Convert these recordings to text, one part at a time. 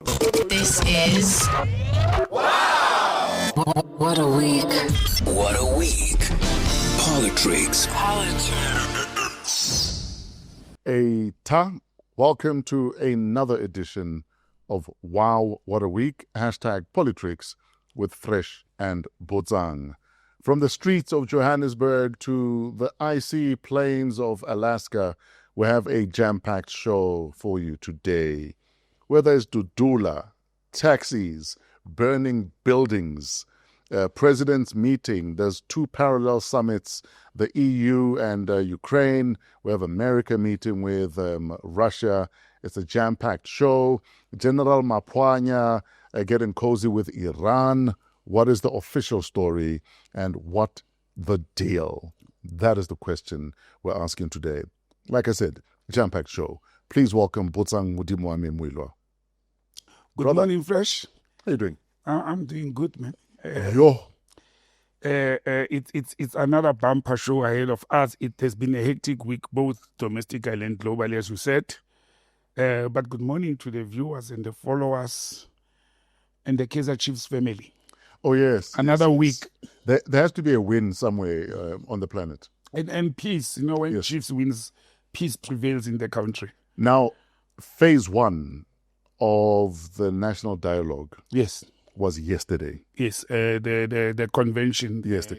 This is What a week. What a week. PoliTricks. Welcome to another edition of Wow, What a Week, hashtag PoliTricks with Fresh and Botsang. From the streets of Johannesburg to the icy plains of Alaska, we have a jam-packed show for you today. Whether it's Dudula, taxis, burning buildings, president's meeting, there's two parallel summits, the EU and Ukraine. We have America meeting with Russia. It's a jam-packed show. General Maphwanya getting cozy with Iran. What is the official story and what the deal? That is the question we're asking today. Like I said, jam-packed show. Please welcome Botsang Modimowame Moiloa. Good morning, Fresh. How you doing? I'm doing good, man. It's another bumper show ahead of us. It has been a hectic week, both domestically and globally, as you said. But good morning to the viewers and the followers and the Kaizer Chiefs family. Oh, yes. Another week. There has to be a win somewhere on the planet. And peace. You know, when Chiefs wins, peace prevails in the country. Now, phase one of the national dialogue was yesterday. Yes, the convention. Yes, the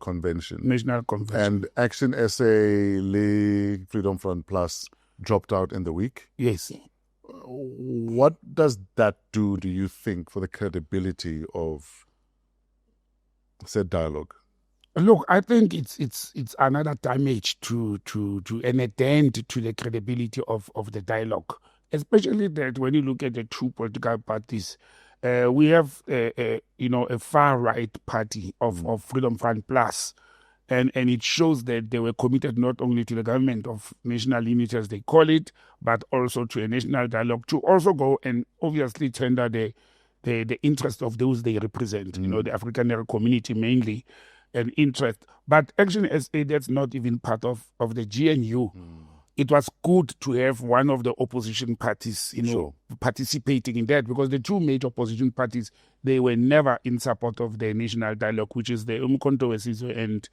convention. National convention. And Action SA, League, Freedom Front Plus dropped out in the week. Yes. What does that do you think, for the credibility of said dialogue? Look, I think it's another damage to an dent to the credibility of the dialogue, especially that when you look at the two political parties, we have a far right party of Freedom Front Plus, and it shows that they were committed not only to the government of national unity, as they call it, but also to a national dialogue to also go and obviously tender the interest of those they represent, the African community mainly. An interest, but Action SA, that's not even part of the GNU. It was good to have one of the opposition parties, participating in that, because the two major opposition parties, they were never in support of the national dialogue, which is the Umkhonto weSizwe and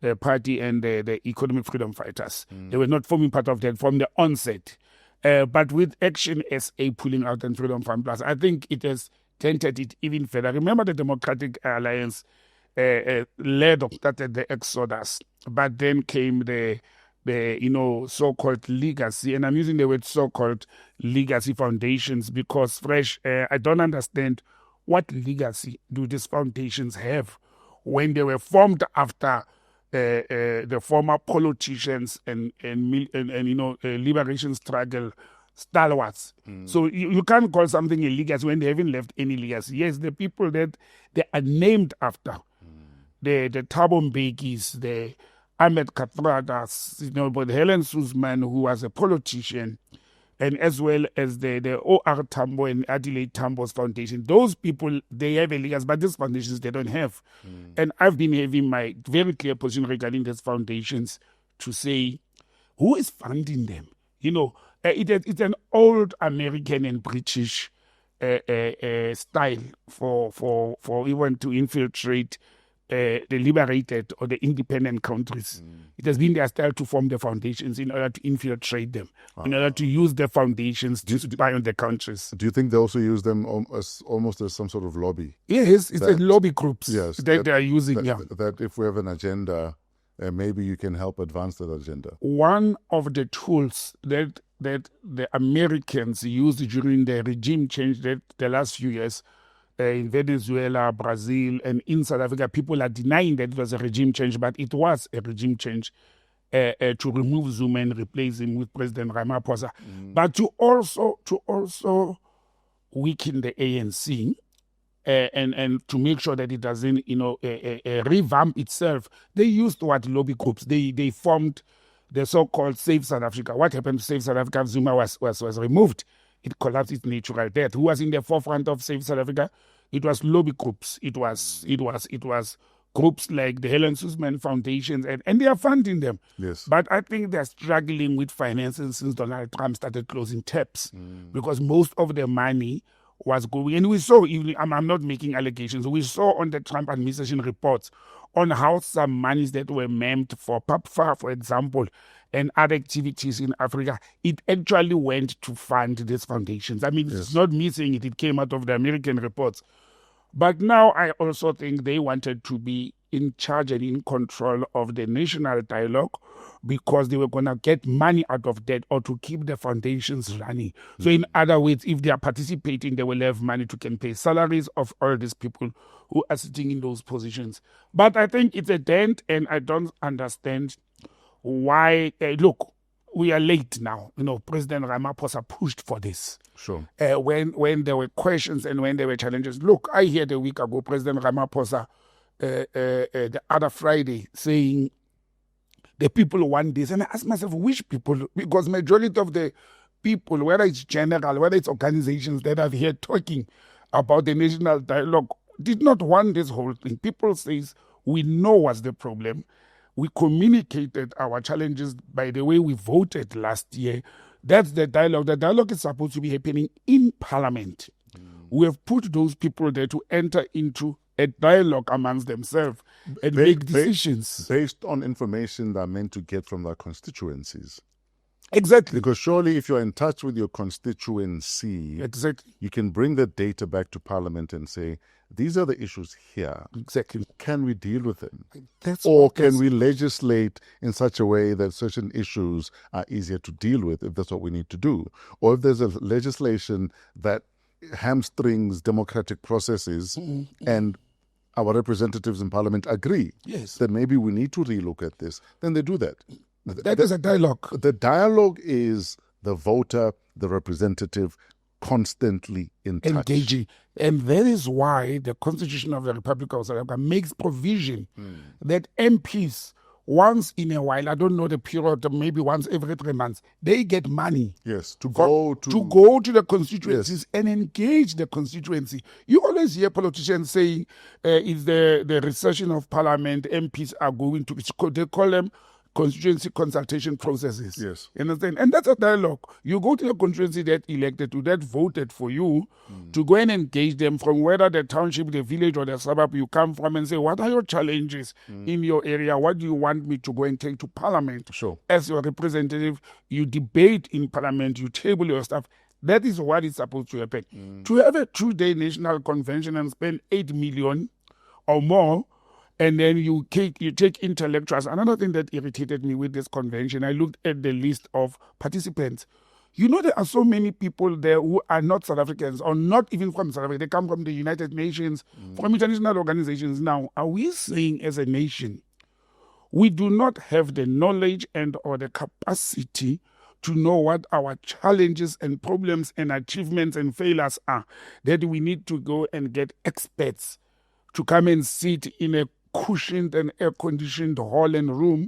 the party and the Economic Freedom Fighters. They were not forming part of that from the onset. But with Action SA pulling out and Freedom Front Plus, I think it has dented it even further. Remember, the Democratic Alliance started the exodus, but then came the so-called legacy, and I'm using the word so-called legacy foundations because, Fresh, I don't understand what legacy do these foundations have when they were formed after the former politicians and liberation struggle stalwarts. So you can't call something a legacy when they haven't left any legacy. Yes, the people that they are named after, the Thabo Mbekis, the Ahmed Katradas, but Helen Suzman, who was a politician, and as well as the O.R. Tambo and Adelaide Tambo's foundation. Those people, they have a legacy, but these foundations, they don't have. And I've been having my very clear position regarding these foundations to say, who is funding them? It's an old American and British style for even to infiltrate the liberated or the independent countries. It has been their style to form the foundations in order to infiltrate them, in order to use the foundations to spy on the countries. Do you think they also use them almost as some sort of lobby? Yes, it's a lobby groups that they are using. That if we have an agenda, maybe you can help advance that agenda. One of the tools that the Americans used during the regime change that the last few years in Venezuela, Brazil, and in South Africa, people are denying that it was a regime change, but it was a regime change to remove Zuma and replace him with President Ramaphosa, but to also weaken the ANC and to make sure that it doesn't, revamp itself. They used lobby groups. They formed the so-called Save South Africa. What happened to Save South Africa? Zuma was removed. It collapsed its natural death. Who was in the forefront of Save South Africa? It was lobby groups. It was groups like the Helen Suzman Foundations, and they are funding them. Yes. But I think they're struggling with finances since Donald Trump started closing taps because most of the money was going. And we saw, even, I'm not making allegations, we saw on the Trump administration reports on how some monies that were meant for PAPFA, for example, and other activities in Africa, it actually went to fund these foundations. I mean, it's not me saying it, it came out of the American reports. But now I also think they wanted to be in charge and in control of the national dialogue because they were going to get money out of that or to keep the foundations running. So in other words, if they are participating, they will have money to can pay salaries of all these people who are sitting in those positions. But I think it's a dent, and I don't understand why. Look, we are late now. President Ramaphosa pushed for this. Sure. When there were questions and when there were challenges. Look, I heard a week ago President Ramaphosa the other Friday saying the people want this. And I asked myself, which people? Because majority of the people, whether it's general, whether it's organizations that I've heard talking about the national dialogue, did not want this whole thing. People says, we know what's the problem. We communicated our challenges by the way we voted last year. That's the dialogue. The dialogue is supposed to be happening in Parliament. We have put those people there to enter into a dialogue amongst themselves and make decisions. Based on information they're meant to get from their constituencies. Exactly. Because surely if you're in touch with your constituency, Exactly. you can bring the data back to Parliament and say, these are the issues here. Exactly. Can we deal with them? That's Or can we legislate in such a way that certain issues are easier to deal with if that's what we need to do? Or if there's a legislation that hamstrings democratic processes and our representatives in Parliament agree that maybe we need to relook at this, then they do that. That is a dialogue. The dialogue is the voter, the representative, constantly in touch. Engaging. And that is why the Constitution of the Republic of South Africa makes provision that MPs, once in a while, I don't know the period, maybe once every 3 months, they get money. Yes, to go to the constituencies and engage the constituency. You always hear politicians saying, it's the recession of Parliament, MPs are going to, they call them constituency consultation processes. Yes. You understand? And that's a dialogue. You go to the constituency that elected you, that voted for you, to go and engage them from whether the township, the village, or the suburb you come from, and say, what are your challenges in your area? What do you want me to go and take to Parliament? Sure. As your representative, you debate in Parliament, you table your stuff. That is what is supposed to happen. To have a 2-day national convention and spend 8 million or more, and then you take intellectuals. Another thing that irritated me with this convention, I looked at the list of participants. There are so many people there who are not South Africans or not even from South Africa. They come from the United Nations, from international organizations. Now, are we saying as a nation, we do not have the knowledge and or the capacity to know what our challenges and problems and achievements and failures are, that we need to go and get experts to come and sit in a cushioned and air-conditioned hall and room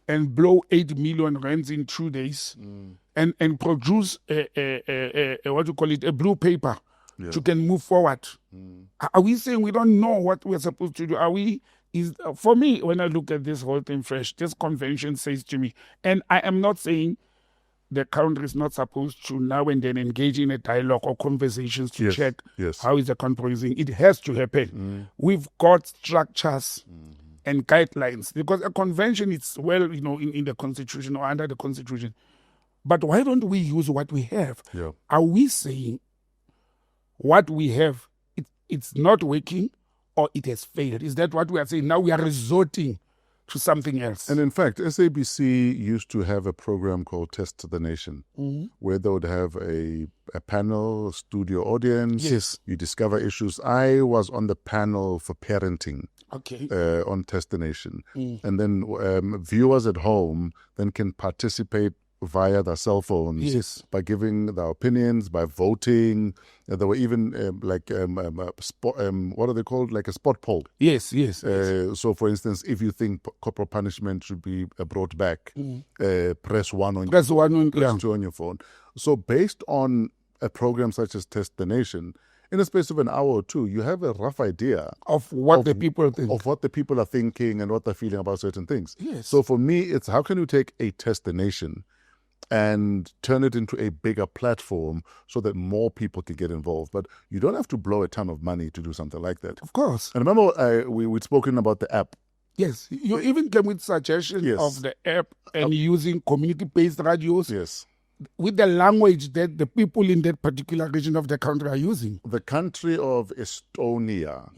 and blow 8 million rands in 2 days and produce a blue paper to can move forward. Are we saying we don't know what we're supposed to do? For me, when I look at this whole thing fresh, this convention says to me, and I am not saying the country is not supposed to now and then engage in a dialogue or conversations to check how is the country progressing. It has to happen. We've got structures and guidelines because a convention is in the Constitution or under the Constitution. But why don't we use what we have? Yeah. Are we saying what we have, it's not working or it has failed? Is that what we are saying? Now we are resorting to something else. And in fact, SABC used to have a program called Test the Nation, where they would have a panel, studio audience. Yes. You discover issues. I was on the panel for parenting on Test the Nation. And then viewers at home then can participate via their cell phones by giving their opinions, by voting. There were even what are they called? Like a spot poll. Yes. So, for instance, if you think corporal punishment should be brought back, press 1 on press 2 on your phone. So, based on a program such as Test the Nation, in a space of an hour or two, you have a rough idea of what the people think. Of what the people are thinking and what they're feeling about certain things. Yes. So for me, it's how can you take a destination and turn it into a bigger platform so that more people can get involved. But you don't have to blow a ton of money to do something like that. Of course. And remember, we'd spoken about the app. Yes. You even came with suggestions of the app and using community-based radios. Yes. With the language that the people in that particular region of the country are using. The country of Estonia,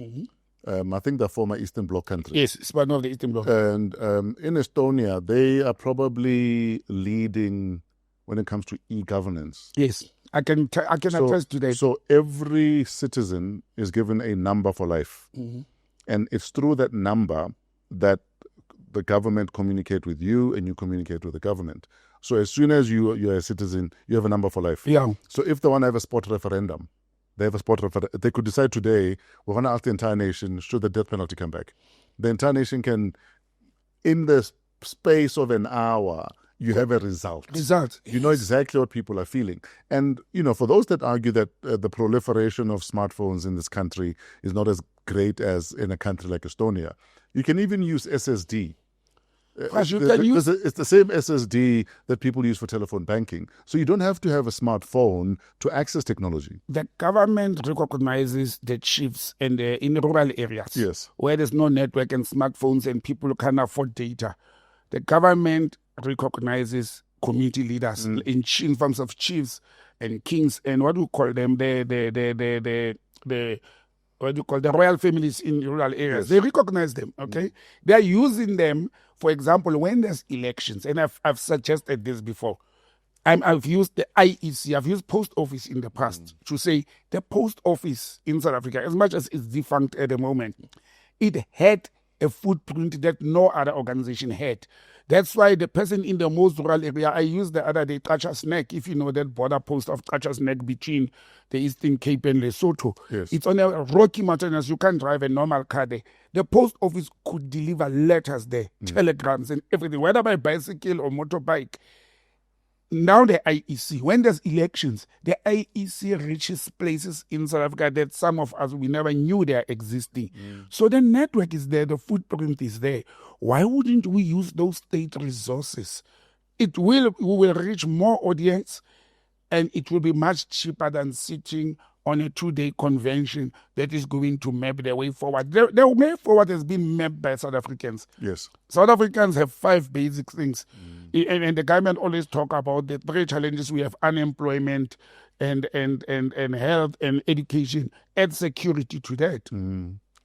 I think the former Eastern Bloc country. Yes, it's one of the Eastern Bloc. And in Estonia, they are probably leading when it comes to e-governance. Yes, I can attest to that. So every citizen is given a number for life. And it's through that number that the government communicate with you and you communicate with the government. So as soon as you're a citizen, you have a number for life. Yeah. So if they want to have a spot referendum, they could decide today, we're going to ask the entire nation, should the death penalty come back? The entire nation can, in the space of an hour, you have a result. You know exactly what people are feeling. And, for those that argue that the proliferation of smartphones in this country is not as great as in a country like Estonia, you can even use SSD. It's the same SSD that people use for telephone banking. So you don't have to have a smartphone to access technology. The government recognizes the chiefs in rural areas where there's no network and smartphones and people can't afford data. The government recognizes community leaders in forms of chiefs and kings and what do you call them? The royal families in rural areas. They recognize them, okay? They're using them, for example, when there's elections, and I've suggested this before. I've used the IEC, I've used post office in the past to say the post office in South Africa, as much as it's defunct at the moment, it had a footprint that no other organization had. That's why the person in the most rural area, I used the other day, Qacha's Neck, if you know that border post of Qacha's Neck between the Eastern Cape and Lesotho. Yes. It's on a rocky mountain, you can't drive a normal car there. The post office could deliver letters there, telegrams and everything, whether by bicycle or motorbike. Now the IEC, when there's elections, the IEC reaches places in South Africa that some of us, we never knew they are existing. So the network is there, the footprint is there. Why wouldn't we use those state resources? We will reach more audience and it will be much cheaper than sitting on a 2-day convention that is going to map the way forward. The way forward has been mapped by South Africans. Yes. South Africans have 5 basic things. And the government always talk about the 3 challenges we have: unemployment and health and education. Add security to that.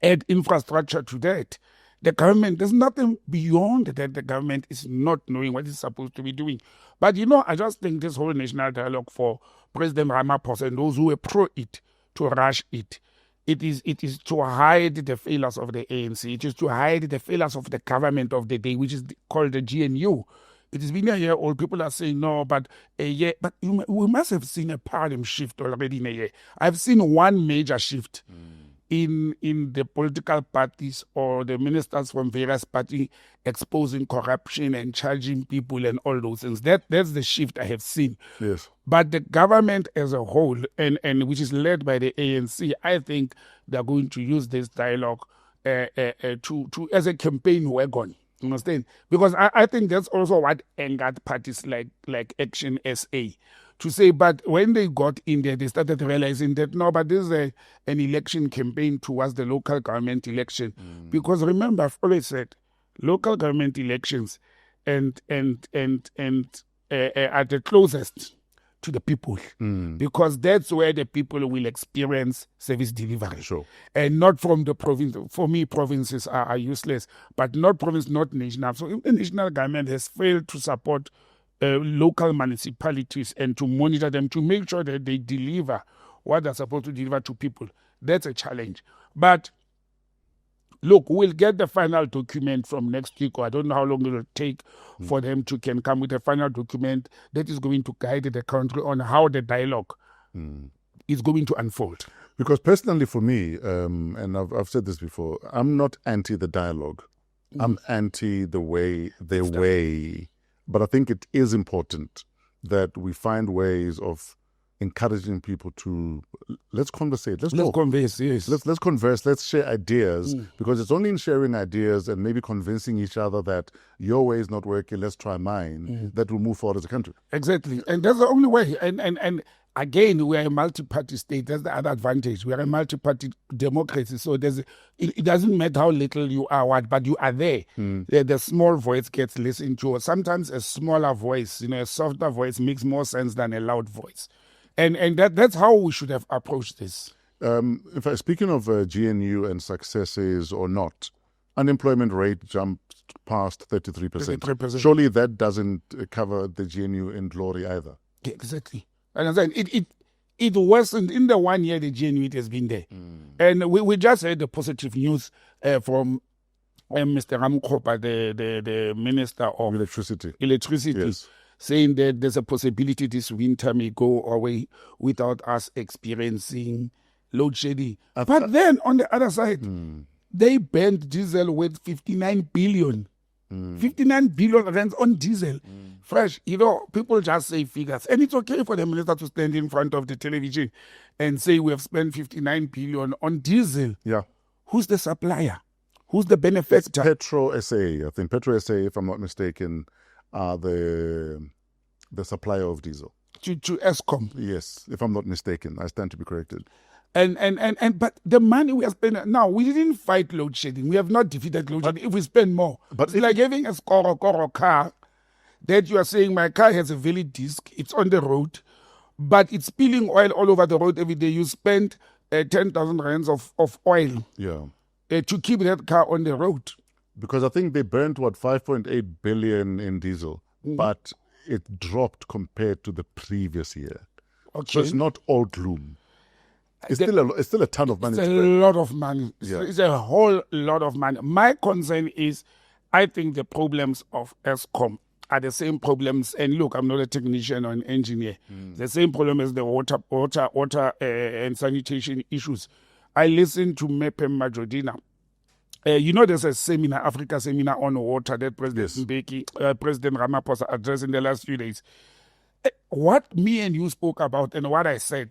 Add infrastructure to that. The government, there's nothing beyond that the government is not knowing what it's supposed to be doing. But I just think this whole national dialogue for President Ramaphosa and those who are pro it, to rush it, it is to hide the failures of the ANC. It is to hide the failures of the government of the day, which is called the GNU. It has been a year old. People are saying no, but we must have seen a paradigm shift already in a year. I've seen one major shift in the political parties or the ministers from various parties exposing corruption and charging people and all those things. That's the shift I have seen. Yes. But the government as a whole, and which is led by the ANC, I think they're going to use this dialogue to as a campaign wagon. You understand? Because I think that's also what angered parties like Action SA. To say, but when they got in there, they started realizing that, no, but this is an election campaign towards the local government election. Because remember, I've always said, local government elections and are the closest to the people. Because that's where the people will experience service delivery. Sure. And not from the province. For me, provinces are useless, but not province, not national. So if the national government has failed to support local municipalities and to monitor them to make sure that they deliver what they're supposed to deliver to people, that's a challenge. But look, we'll get the final document from next week, or I don't know how long it will take for them to can come with a final document that is going to guide the country on how the dialogue is going to unfold. Because personally for me, and I've said this before, I'm not anti the dialogue. I'm anti the way they weigh. But I think it is important that we find ways of encouraging people to let's conversate, let's Let's talk. converse, yes. Let's converse, let's share ideas, because it's only in sharing ideas and maybe convincing each other that your way is not working, let's try mine, that will move forward as a country. Exactly. And that's the only way. And again, we are a multi-party state. That's the other advantage. We are a multi-party democracy. So it doesn't matter how little you are, but you are there. The small voice gets listened to. Or sometimes a smaller voice, a softer voice makes more sense than a loud voice. And that's how we should have approached this. Speaking of GNU and successes or not, unemployment rate jumped past 33%. 33%. Surely that doesn't cover the GNU in glory either. Yeah, exactly. And I'm saying it worsened in the 1 year the GNU has been there. And we just heard the positive news from Mr. Ramkhopa, the Minister of Electricity. Yes. Saying that there's a possibility this winter may go away without us experiencing load shedding. But then on the other side, they banned diesel with 59 billion. 59 billion rands on diesel. Fresh, people just say figures. And it's okay for the minister to stand in front of the television and say we have spent 59 billion on diesel. Yeah. Who's the supplier? Who's the benefactor? Petro SA. I think Petro SA, if I'm not mistaken, are the supplier of diesel. To Eskom. Yes, if I'm not mistaken. I stand to be corrected. But the money we are spending now, we didn't fight load shedding. We have not defeated load shedding. If we spend more, but it's like having a Skoro car that you are saying my car has a valid disc, it's on the road, but it's spilling oil all over the road every day. You spend 10,000 rands of oil to keep that car on the road. Because I think they burnt 5.8 billion in diesel, but it dropped compared to the previous year. Okay. So it's not all gloom. It's still a ton of money. It's a lot of money. It's a whole lot of money. My concern is, I think the problems of Eskom are the same problems. And look, I'm not a technician or an engineer. The same problem as the water and sanitation issues. I listened to Mepe Majodina. There's a seminar, Africa seminar on water that President Mbeki, President Ramaphosa addressed in the last few days. What me and you spoke about and what I said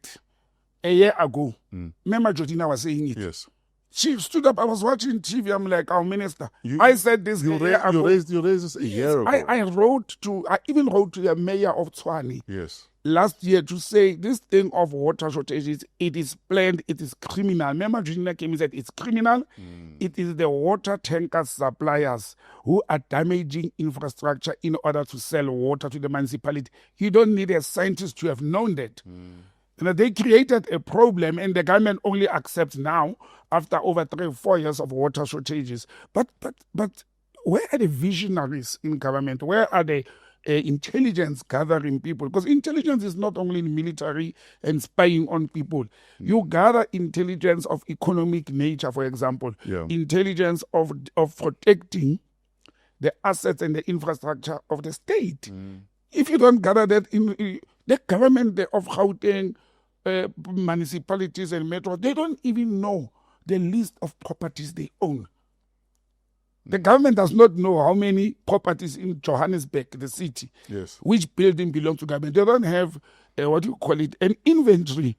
a year ago, Mema Jodina was saying it. Yes. She stood up. I was watching TV. I'm like, our minister. I said this. You raised this a year ago. I even wrote to the mayor of Tshwane. Yes. Last year to say this thing of water shortages, it is planned, it is criminal. Mema Jodina came and said it's criminal. It is the water tanker suppliers who are damaging infrastructure in order to sell water to the municipality. You don't need a scientist to have known that. They created a problem and the government only accepts now after over 3 or 4 years of water shortages. But where are the visionaries in government? Where are the intelligence gathering people? Because intelligence is not only military and spying on people. You gather intelligence of economic nature, for example, intelligence of protecting the assets and the infrastructure of the state. If you don't gather that in the government of Gauteng, municipalities and metro, they don't even know the list of properties they own. The government does not know how many properties in Johannesburg, the city, which building belongs to government. They don't have, an inventory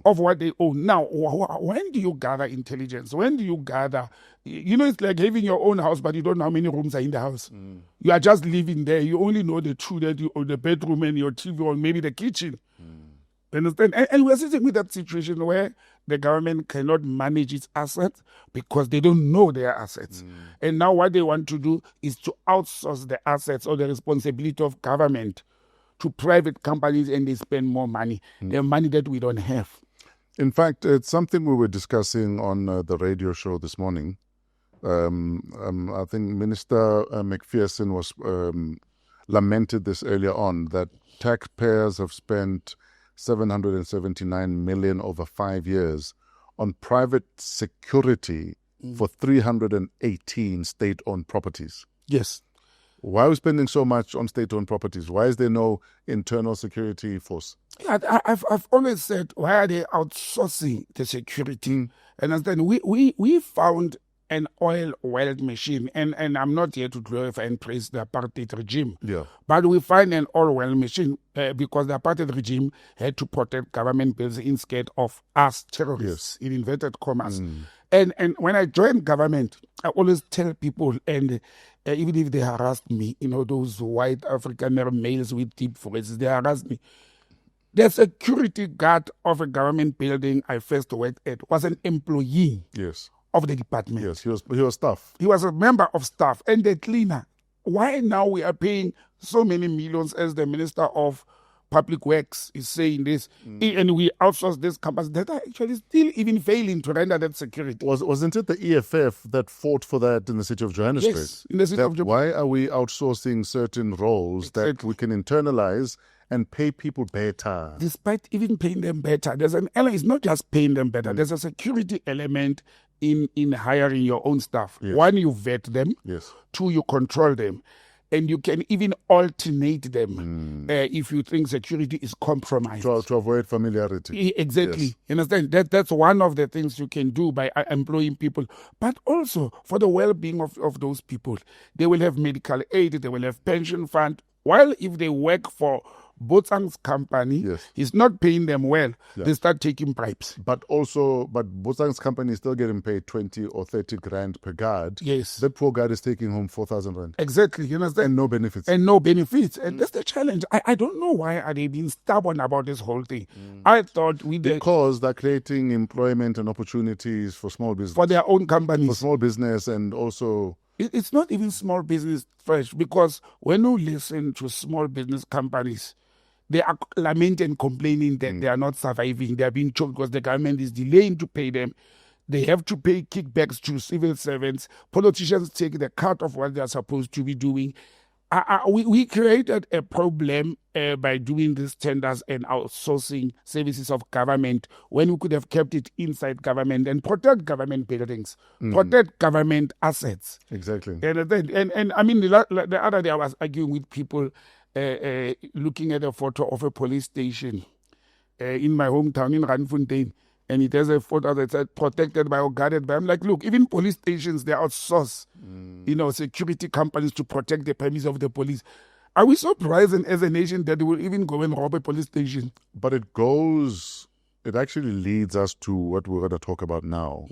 of what they own. Now, when do you gather intelligence? When do you gather, it's like having your own house, but you don't know how many rooms are in the house. You are just living there. You only know the two that you own, the bedroom and your TV or maybe the kitchen. Understand? And we're sitting with that situation where the government cannot manage its assets because they don't know their assets. And now what they want to do is to outsource the assets or the responsibility of government to private companies, and they spend more money, the money that we don't have. In fact, it's something we were discussing on the radio show this morning. I think Minister McPherson was lamented this earlier on, that taxpayers have spent 779 million over 5 years on private security for 318 state-owned properties. Yes. Why are we spending so much on state-owned properties? Why is there no internal security force? I've always said, why are they outsourcing the security? And then we found an oil well machine, and I'm not here to glorify and praise the apartheid regime, but we find an oil well machine because the apartheid regime had to protect government buildings instead of us terrorists, in inverted commas. And when I joined government, I always tell people, and even if they harassed me, those white African males with deep voices, they harassed me. The security guard of a government building I first worked at was an employee of the department. Yes, he was staff. He was a member of staff and the cleaner. Why now we are paying so many millions, as the Minister of Public Works is saying this, and we outsource this companies that are actually still even failing to render that security? Wasn't it the EFF that fought for that in the city of Johannesburg? Yes, in the city of Joburg. Why are we outsourcing certain roles that we can internalize and pay people better? Despite even paying them better, there's an element. It's not just paying them better. There's a security element in hiring your own staff. One, you vet them. Two, you control them. And you can even alternate them if you think security is compromised. To avoid familiarity. Exactly. Yes. You understand? That's one of the things you can do by employing people. But also for the well-being of those people. They will have medical aid, they will have pension fund. While if they work for Botsang's company, he's not paying them well. They start taking bribes. But Botsang's company is still getting paid 20 or 30 grand per guard. Yes. That poor guard is taking home 4,000 rand. Exactly. You understand? And no benefits. And that's the challenge. I don't know why are they being stubborn about this whole thing. I thought because they're creating employment and opportunities for small business. For their own companies. For small business, and also it's not even small business, Fresh, because when you listen to small business companies, they are lamenting and complaining that they are not surviving. They are being choked because the government is delaying to pay them. They have to pay kickbacks to civil servants. Politicians take the cut of what they are supposed to be doing. We created a problem by doing these tenders and outsourcing services of government when we could have kept it inside government and protect government buildings, protect government assets. Exactly. And I mean, the other day I was arguing with people looking at a photo of a police station in my hometown in Randfontein, and it has a photo that said protected by or guarded by. I'm like, look, even police stations, they outsource, security companies to protect the premises of the police. Are we so brazen as a nation that we will even go and rob a police station? But it actually leads us to what we're going to talk about now,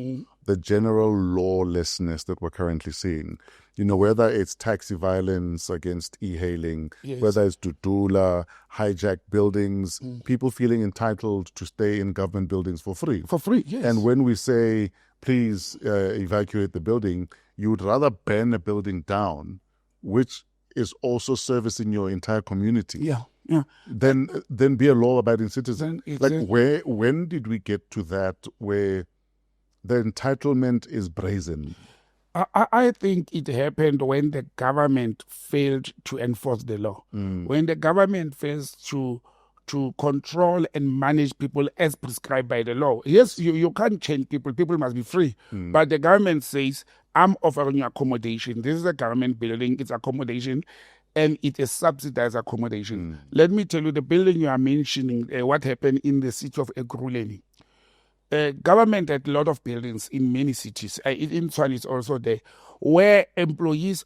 the general lawlessness that we're currently seeing. Whether it's taxi violence against e-hailing, whether it's Dudula, hijacked buildings, people feeling entitled to stay in government buildings for free. For free, yes. And when we say, please evacuate the building, you would rather burn a building down, which is also servicing your entire community. Yeah. Then be a law-abiding citizen. Exactly. When did we get to that where the entitlement is brazen? I think it happened when the government failed to enforce the law. When the government fails to control and manage people as prescribed by the law. Yes, you can't change people. People must be free. But the government says, I'm offering you accommodation. This is a government building. It's accommodation. And it is subsidized accommodation. Let me tell you, the building you are mentioning, what happened in the city of Ekurhuleni. Government had a lot of buildings in many cities. In Tshwane is also there, where employees,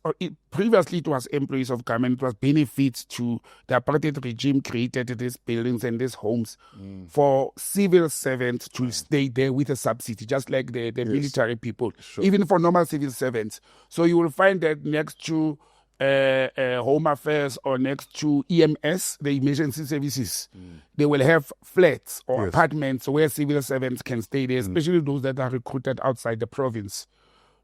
previously it was employees of government, it was benefits to the apartheid regime created these buildings and these homes for civil servants to stay there with a subsidy, just like the military people, even for normal civil servants. So you will find that next to Home Affairs or next to EMS, the emergency services, they will have flats or apartments where civil servants can stay there, especially those that are recruited outside the province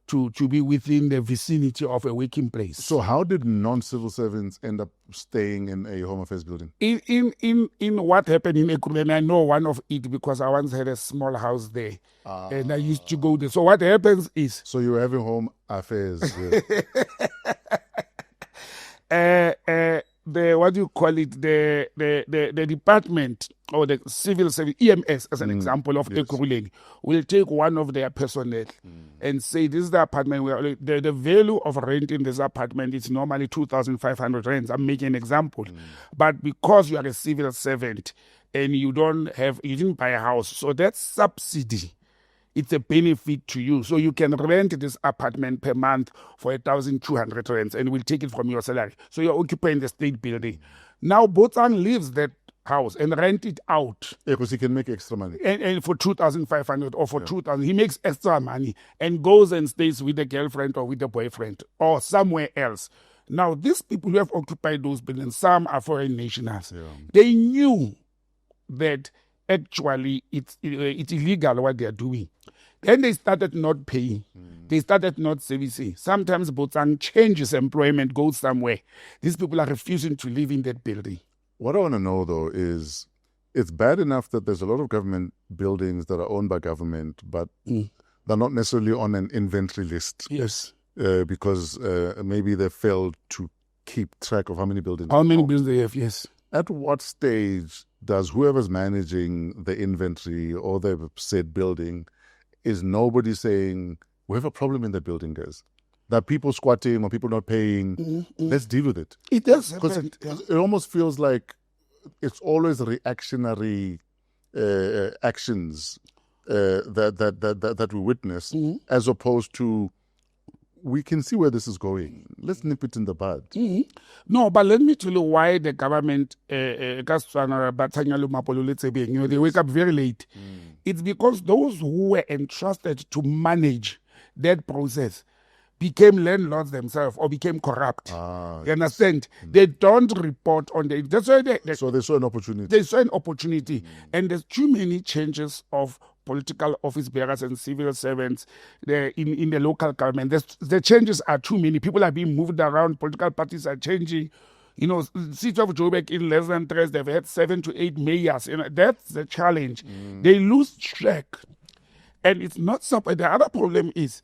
to be within the vicinity of a working place. So how did non-civil servants end up staying in a Home Affairs building? In what happened in Ekurhuleni, I know one of it because I once had a small house there and I used to go there. So what happens is... So you were having Home Affairs the department or the civil service, EMS as an example of Ekurhuleni, will take one of their personnel and say, this is the apartment where the value of rent in this apartment is normally 2,500 rands. I'm making an example. But because you are a civil servant and you didn't buy a house, so that subsidy it's a benefit to you. So you can rent this apartment per month for 1,200 rands and we'll take it from your salary. So you're occupying the state building. Now Botsang leaves that house and rent it out. Yeah, because he can make extra money. And for 2,500 or for 2,000, he makes extra money and goes and stays with the girlfriend or with the boyfriend or somewhere else. Now, these people who have occupied those buildings, some are foreign nationals. Yeah. They knew that actually it's illegal what they are doing. Then they started not paying. They started not servicing. Sometimes Botsang changes employment, goes somewhere. These people are refusing to live in that building. What I want to know, though, is it's bad enough that there's a lot of government buildings that are owned by government, but they're not necessarily on an inventory list. Yes. Because maybe they failed to keep track of how many buildings. How many buildings they have, yes. At what stage does whoever's managing the inventory or the said building, is nobody saying, we have a problem in the building, guys? That people squatting or people not paying, let's deal with it. It does Because happen. Yeah. it almost feels like it's always reactionary actions that we witness, as opposed to, we can see where this is going. Let's nip it in the bud. No, but let me tell you why the government, they wake up very late. It's because those who were entrusted to manage that process became landlords themselves or became corrupt. You understand? They don't report on the... That's why So they saw an opportunity. They saw an opportunity. And there's too many changes of political office bearers and civil servants in the local government. The changes are too many. People are being moved around. Political parties are changing. You know, city of Joburg in less than 3 years, they've had 7 to 8 mayors. You know, that's the challenge. They lose track. And it's not so... The other problem is,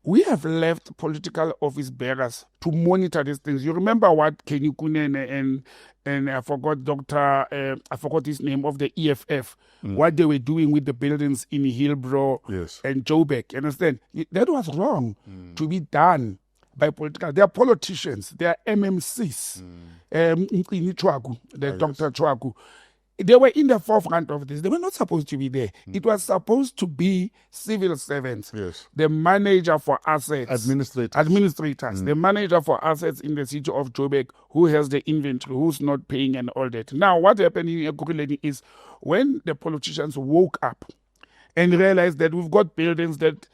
we have left political office bearers to monitor these things. You remember what Kenny Kunen and I forgot I forgot his name, of the EFF, what they were doing with the buildings in Hillbrow and Joburg. You understand? That was wrong to be done by political. They are politicians. They are MMCs. Dr. Chwaku. They were in the forefront of this. They were not supposed to be there. It was supposed to be civil servants. Yes. The manager for assets. Administrators. The manager for assets in the city of Joburg, who has the inventory, who's not paying and all that. Now, what happened in Ekurhuleni is when the politicians woke up and realized that we've got buildings that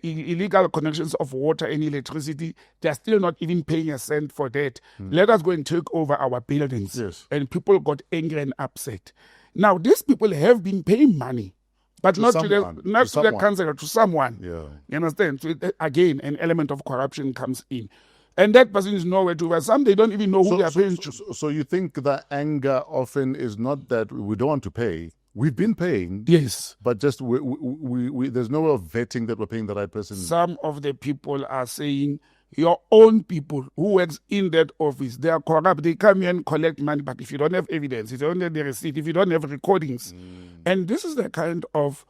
illegal connections of water and electricity, they're still not even paying a cent for that. Let us go and take over our buildings. Yes. And people got angry and upset. Now, these people have been paying money, but not to the councillor, to someone. Yeah. You understand? So again, an element of corruption comes in. And that person is nowhere to. Some they don't even know who they are paying to. So you think the anger often is not that we don't want to pay. We've been paying. Yes. But just we there's no way of vetting that we're paying the right person. Some of the people are saying, your own people who works in that office, they are corrupt. They come here and collect money, but if you don't have evidence, if you don't have the receipt, if you don't have recordings. And this is the kind of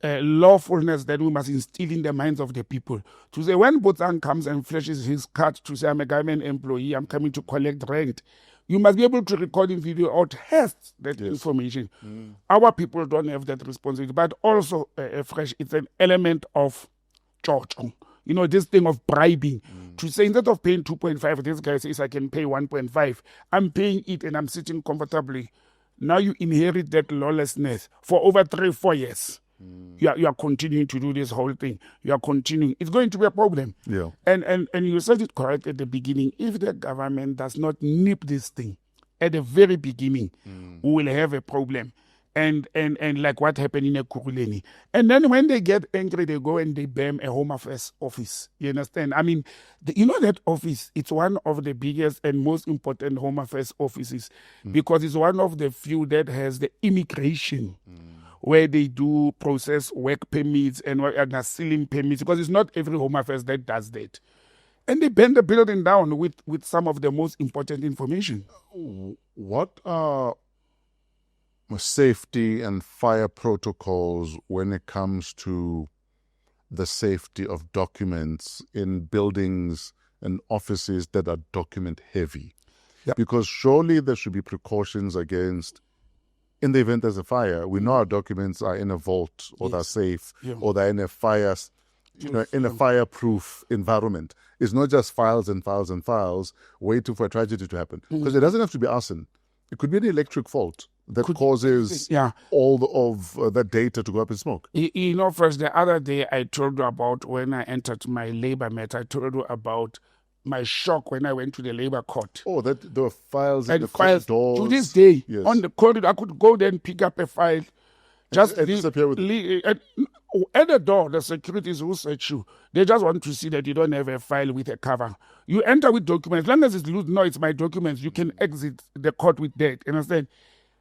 lawfulness that we must instill in the minds of the people. To say, when Botsang comes and flashes his card to say, I'm a government employee, I'm coming to collect rent, you must be able to record in video or test that information. Our people don't have that responsibility. But also, Fresh, it's an element of chocho. You know, this thing of bribing. To say, instead of paying 2.5, this guy says I can pay 1.5. I'm paying it and I'm sitting comfortably. Now you inherit that lawlessness for over 3-4 years. You are continuing to do this whole thing. You are continuing. It's going to be a problem. Yeah. And you said it correct at the beginning. If the government does not nip this thing at the very beginning, we will have a problem. And like what happened in Ekurhuleni. And then when they get angry, they go and they bam a Home Affairs office. You understand? I mean, you know that office, it's one of the biggest and most important Home Affairs offices because it's one of the few that has the immigration where they do process work permits and asylum permits, because it's not every Home Affairs that does that. And they bend the building down with some of the most important information. What are safety and fire protocols when it comes to the safety of documents in buildings and offices that are document heavy? Yep. Because surely there should be precautions against in the event there's a fire, we know our documents are in a vault or they're safe or they're in a fire, in a fireproof environment. It's not just files and files and files waiting for a tragedy to happen. Because it doesn't have to be arson. It could be an electric fault that causes all of the data to go up in smoke. First, the other day I told you about when I entered my labor mat, I told you about my shock when I went to the labor court. Oh, that there were files in the files doors. To this day, on the corridor, I could go there and pick up a file. Just disappear with at the door, the securities will search you. They just want to see that you don't have a file with a cover. You enter with documents. As long as it's loose, no, it's my documents. You can exit the court with that. Understand?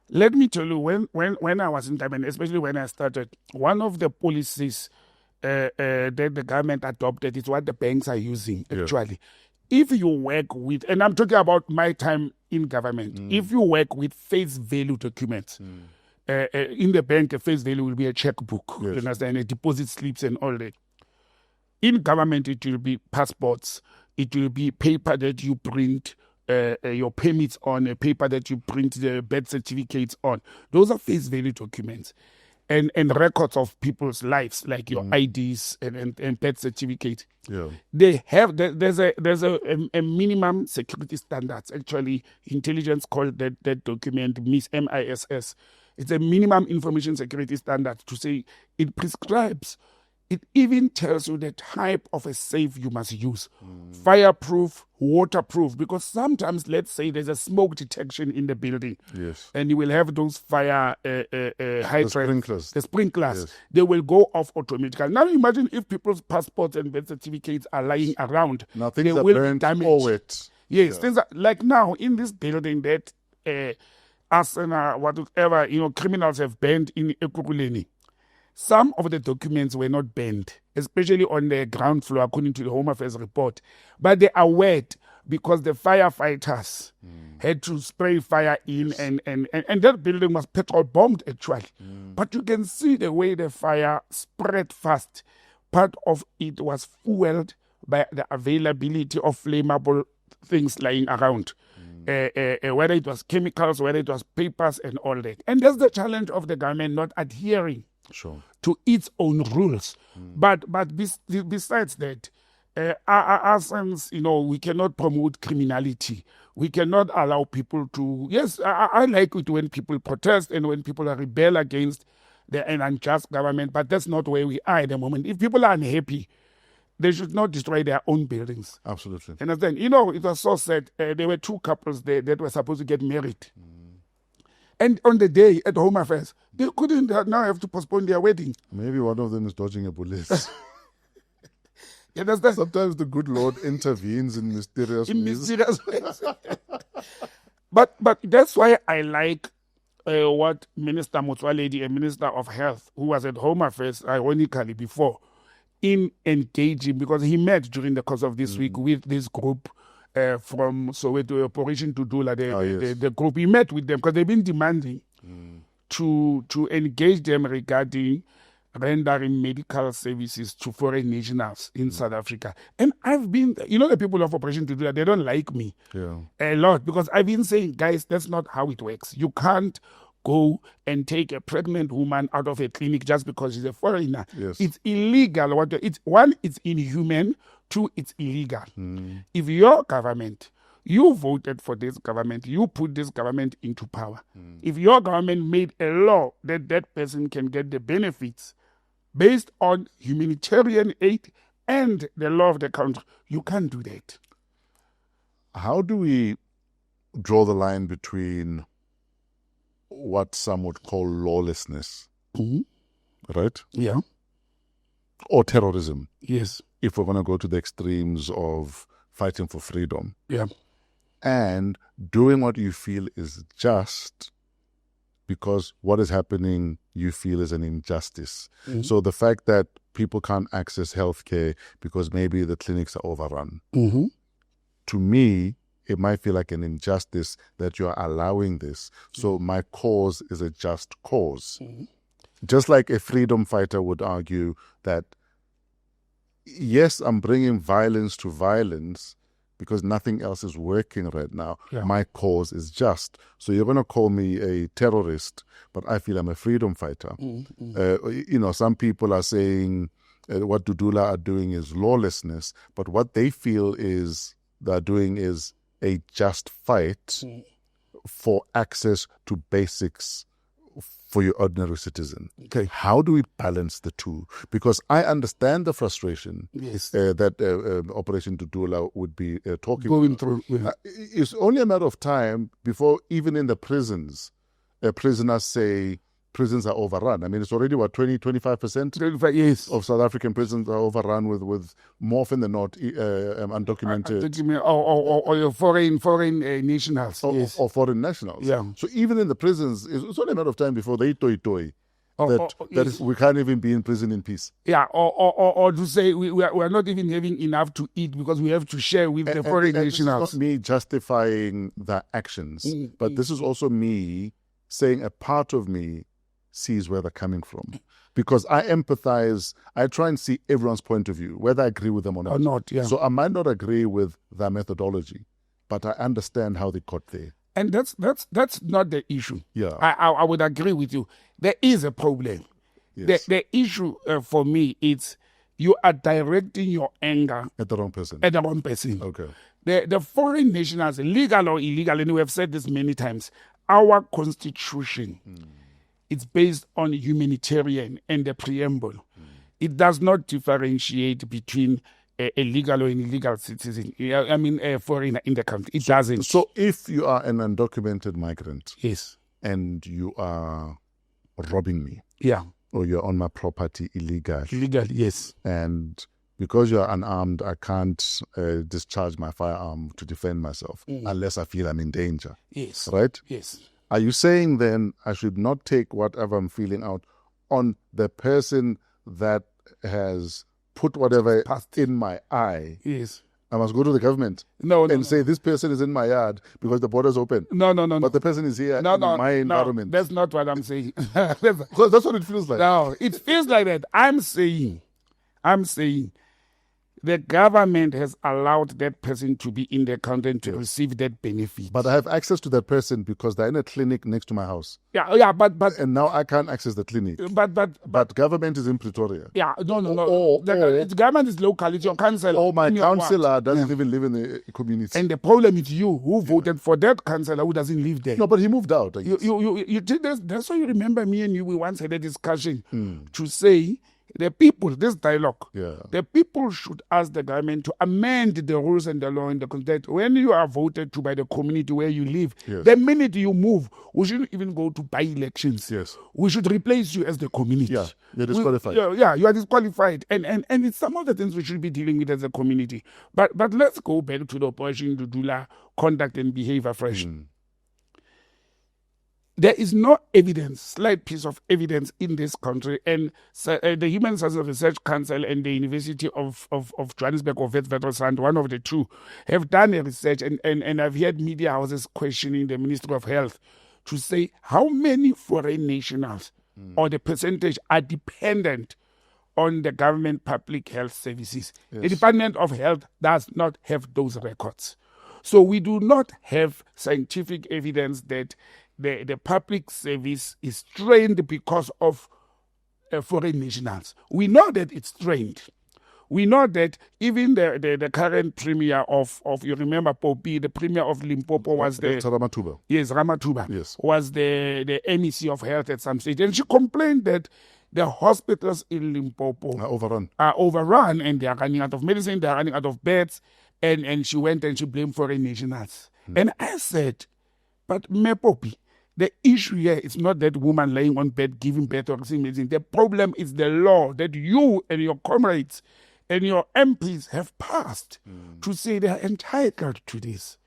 Let me tell you, when I was in government, especially when I started, one of the policies that the government adopted is what the banks are using, actually. If you work with, and I'm talking about my time in government, if you work with face value documents, in the bank, a face value will be a checkbook, you understand, a deposit slips and all that. In government, it will be passports, it will be paper that you print your permits on, a paper that you print the birth certificates on. Those are face value documents. And records of people's lives, like your IDs and birth certificate. They have there's a minimum security standards. Actually, intelligence called that document MISS. It's a minimum information security standard to say it prescribes. It even tells you the type of a safe you must use. Fireproof, waterproof, because sometimes, let's say there's a smoke detection in the building. And you will have those fire hydrants, the sprinklers. They will go off automatically. Now imagine if people's passports and birth certificates are lying around. Now things they are will burnt damage. or wet. Things are, like now in this building that us and whatever, criminals have burned in Ekurhuleni. Some of the documents were not banned, especially on the ground floor, according to the Home Affairs report. But they are wet because the firefighters had to spray fire in, and that building was petrol bombed, actually. But you can see the way the fire spread fast. Part of it was fueled by the availability of flammable things lying around. Whether it was chemicals, whether it was papers and all that. And that's the challenge of the government not adhering to its own rules. But besides that, ourselves, we cannot promote criminality. We cannot allow people to... Yes, I like it when people protest and when people rebel against an unjust government, but that's not where we are at the moment. If people are unhappy, they should not destroy their own buildings. Absolutely. And then, it was so sad. There were two couples there that were supposed to get married. And on the day at Home Affairs, they couldn't now have to postpone their wedding. Maybe one of them is dodging a bullet. You understand? Sometimes the good Lord intervenes in mysterious ways. But that's why I like what Minister Motsoaledi, a Minister of Health, who was at Home Affairs, ironically, before, in engaging, because he met during the course of this week with this group from Soweto, Operation Dudula, the group. He met with them because they've been demanding to engage them regarding rendering medical services to foreign nationals in South Africa. And I've been, the people of Operation Dudula, they don't like me a lot because I've been saying, guys, that's not how it works. You can't go and take a pregnant woman out of a clinic just because she's a foreigner. It's illegal. It's inhuman. Two, it's illegal. If your government, you voted for this government, you put this government into power. If your government made a law that person can get the benefits based on humanitarian aid and the law of the country, you can't do that. How do we draw the line between what some would call lawlessness, right? Yeah. Or terrorism? Yes. If we're going to go to the extremes of fighting for freedom. Yeah. And doing what you feel is just because what is happening you feel is an injustice. So the fact that people can't access healthcare because maybe the clinics are overrun, to me, it might feel like an injustice that you're allowing this. So my cause is a just cause. Just like a freedom fighter would argue that, yes, I'm bringing violence to violence because nothing else is working right now. Yeah. My cause is just. So you're going to call me a terrorist, but I feel I'm a freedom fighter. Some people are saying what Dudula are doing is lawlessness, but what they feel is they're doing is a just fight for access to basics for your ordinary citizen. Okay. How do we balance the two? Because I understand the frustration that Operation Dudula would be talking Going about. through. Yeah. It's only a matter of time before even in the prisons, prisoners say prisons are overrun. I mean, it's already, 25% 25 years. of South African prisons are overrun with more often than not undocumented Or your foreign nationals. Yes. or foreign nationals. Yeah. So even in the prisons, it's only a matter of time before they toy. That Yes. we can't even be in prison in peace. Yeah, or to say we are not even having enough to eat because we have to share with the foreign And this nationals. is not me justifying their actions, but this is also me saying a part of me sees where they're coming from. Because I empathize, I try and see everyone's point of view, whether I agree with them or not. So I might not agree with their methodology, but I understand how they got there. And that's not the issue. Yeah. I would agree with you. There is a problem. Yes. The issue for me is you are directing your anger At the wrong person. at the wrong person. Okay. The foreign nationals, legal or illegal, and we have said this many times, our constitution, it's based on humanitarian and the preamble. It does not differentiate between a legal or an illegal citizen. I mean, a foreigner in the country. It doesn't. So if you are an undocumented migrant Yes. and you are robbing me, Yeah. or you're on my property illegally, Illegal, yes. and because you're unarmed, I can't discharge my firearm to defend myself unless I feel I'm in danger. Yes. Right? Yes. Are you saying then I should not take whatever I'm feeling out on the person that has put whatever in my eye? Yes. I must go to the government and say this person is in my yard because the border's open. No. But the person is here in my environment. That's not what I'm saying. Because that's what it feels like. No, it feels like that. I'm saying the government has allowed that person to be in the country and to receive that benefit. But I have access to that person because they're in a clinic next to my house. But And now I can't access the clinic. but Government is in Pretoria. no. The government is local. It's your council. Or my councillor doesn't even live in the community. And the problem is you who voted for that councillor who doesn't live there. No, but he moved out. I guess. You did this. That's why you remember me and you. We once had a discussion to say the people. This dialogue. Yeah. The people should ask the government to amend the rules and the law in the context. When you are voted to by the community where you live, the minute you move, we shouldn't even go to by-elections. Yes. We should replace you as the community. Yeah, you're disqualified. You are disqualified. And it's some of the things we should be dealing with as a community. But let's go back to the Operation Dudula conduct and behavior fresh. There is no evidence, slight piece of evidence in this country, and the Human Resources Research Council and the University of Johannesburg or Witwatersrand, one of the two, have done a research, and I've heard media houses questioning the Ministry of Health to say how many foreign nationals or the percentage are dependent on the government public health services. The Department of Health does not have those records. So we do not have scientific evidence that the public service is strained because of foreign nationals. We know that it's strained. We know that even the current premier of you remember Popi, the premier of Limpopo was Ramatuba. Yes, Ramatuba. Yes. Was the MEC of health at some stage. And she complained that the hospitals in Limpopo are overrun and they are running out of medicine, they are running out of beds. And she went and she blamed foreign nationals. And I said, but Popi, the issue here is not that woman laying on bed, giving birth or receiving medicine. The problem is the law that you and your comrades and your MPs have passed to say they are entitled to this.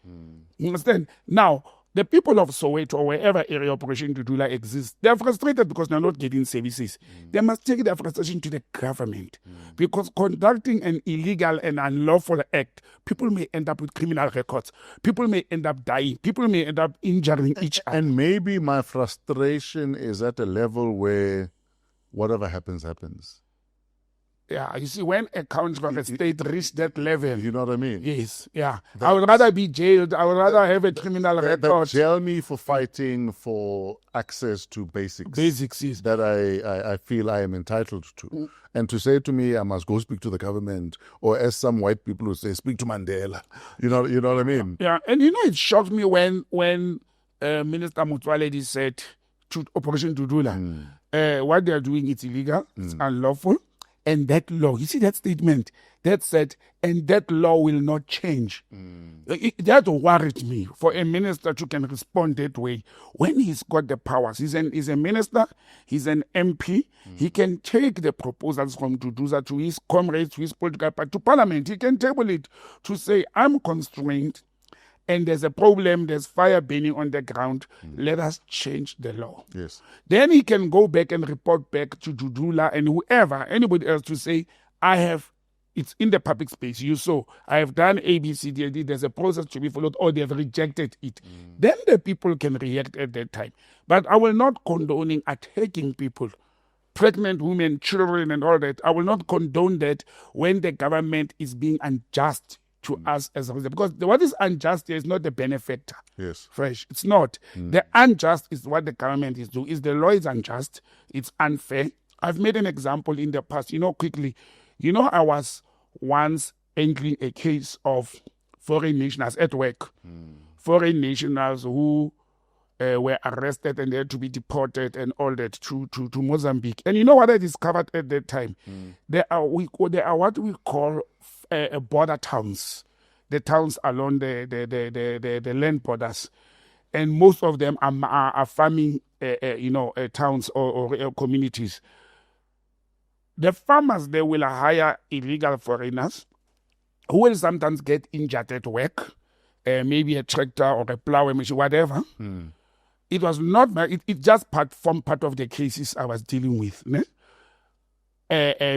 You understand? Now, the people of Soweto, or wherever area Operation Dudula exists, they are frustrated because they are not getting services. They must take their frustration to the government because conducting an illegal and unlawful act, people may end up with criminal records. People may end up dying. People may end up injuring each other. And maybe my frustration is at a level where whatever happens, happens. Yeah, you see, when a country or a state reach that level, You know what I mean? yes, yeah. I would rather be jailed. I would rather have a criminal That record. jail me for fighting for access to basics. Basics, yes. That I feel I am entitled to. And to say to me, I must go speak to the government, or as some white people would say, speak to Mandela. You know what I mean? Yeah, and it shocked me when Minister Motsoaledi said to Operation Dudula, what they are doing is illegal, it's unlawful, and that law, you see that statement, that said, and that law will not change. That worried me for a minister to can respond that way when he's got the powers. He's a minister, he's an MP, he can take the proposals from Dudula to his comrades, to his political party, to parliament. He can table it to say, I'm constrained, and there's a problem, there's fire burning on the ground, let us change the law. Yes. Then he can go back and report back to Dudula and whoever, anybody else, to say, it's in the public space. You saw, I have done A, B, C, D, and D. There's a process to be followed, or they've rejected it. Then the people can react at that time. But I will not condoning attacking people, pregnant women, children, and all that. I will not condone that when the government is being unjust to us as a result. Because what is unjust here is not the benefactor. Yes. Fresh. It's not. The unjust is what the government is doing. The law is unjust. It's unfair. I've made an example in the past. Quickly. I was once handling a case of foreign nationals at work. Foreign nationals who were arrested and they had to be deported and all that to Mozambique. And you know what I discovered at that time? There are what we call border towns, the towns along the land borders, and most of them are farming, towns or communities. The farmers, they will hire illegal foreigners who will sometimes get injured at work, maybe a tractor or a plow machine, whatever. It was not it just formed part of the cases I was dealing with.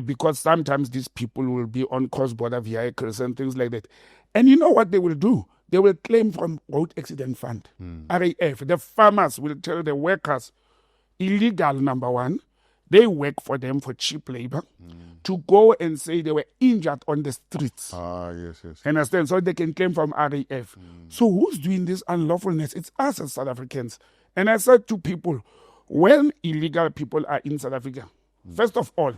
Because sometimes these people will be on cross-border vehicles and things like that. And you know what they will do? They will claim from Road Accident Fund, RAF. The farmers will tell the workers, illegal, number one, they work for them for cheap labor, to go and say they were injured on the streets. Yes. Understand? So they can claim from RAF. So who's doing this unlawfulness? It's us as South Africans. And I said to people, when illegal people are in South Africa, first of all,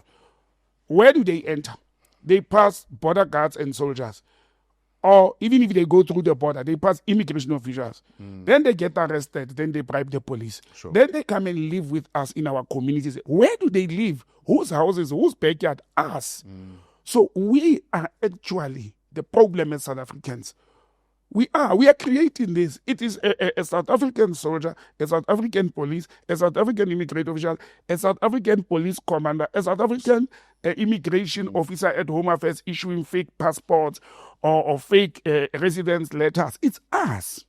where do they enter? They pass border guards and soldiers. Or even if they go through the border, they pass immigration officials. Then they get arrested. Then they bribe the police. Sure. Then they come and live with us in our communities. Where do they live? Whose houses? Whose backyard? Us. So we are actually the problem as South Africans. We are creating this. It is a South African soldier, a South African police, a South African immigration official, a South African police commander, a South African immigration officer at Home Affairs issuing fake passports or fake residence letters. It's us.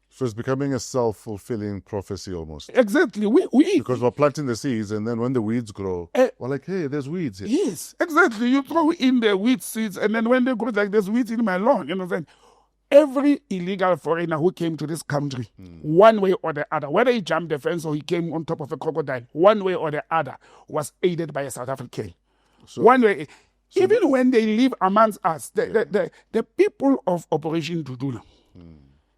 So it's becoming a self-fulfilling prophecy almost. Exactly. We Because we're planting the seeds, and then when the weeds grow, we're like, hey, there's weeds here. Yes, exactly. You throw in the wheat seeds, and then when they grow, like, there's weeds in my lawn. You know what I'm saying? Every illegal foreigner who came to this country, one way or the other, whether he jumped the fence or he came on top of a crocodile, one way or the other, was aided by a South African. So, one way. Even when they live amongst us, the people of Operation Dudula,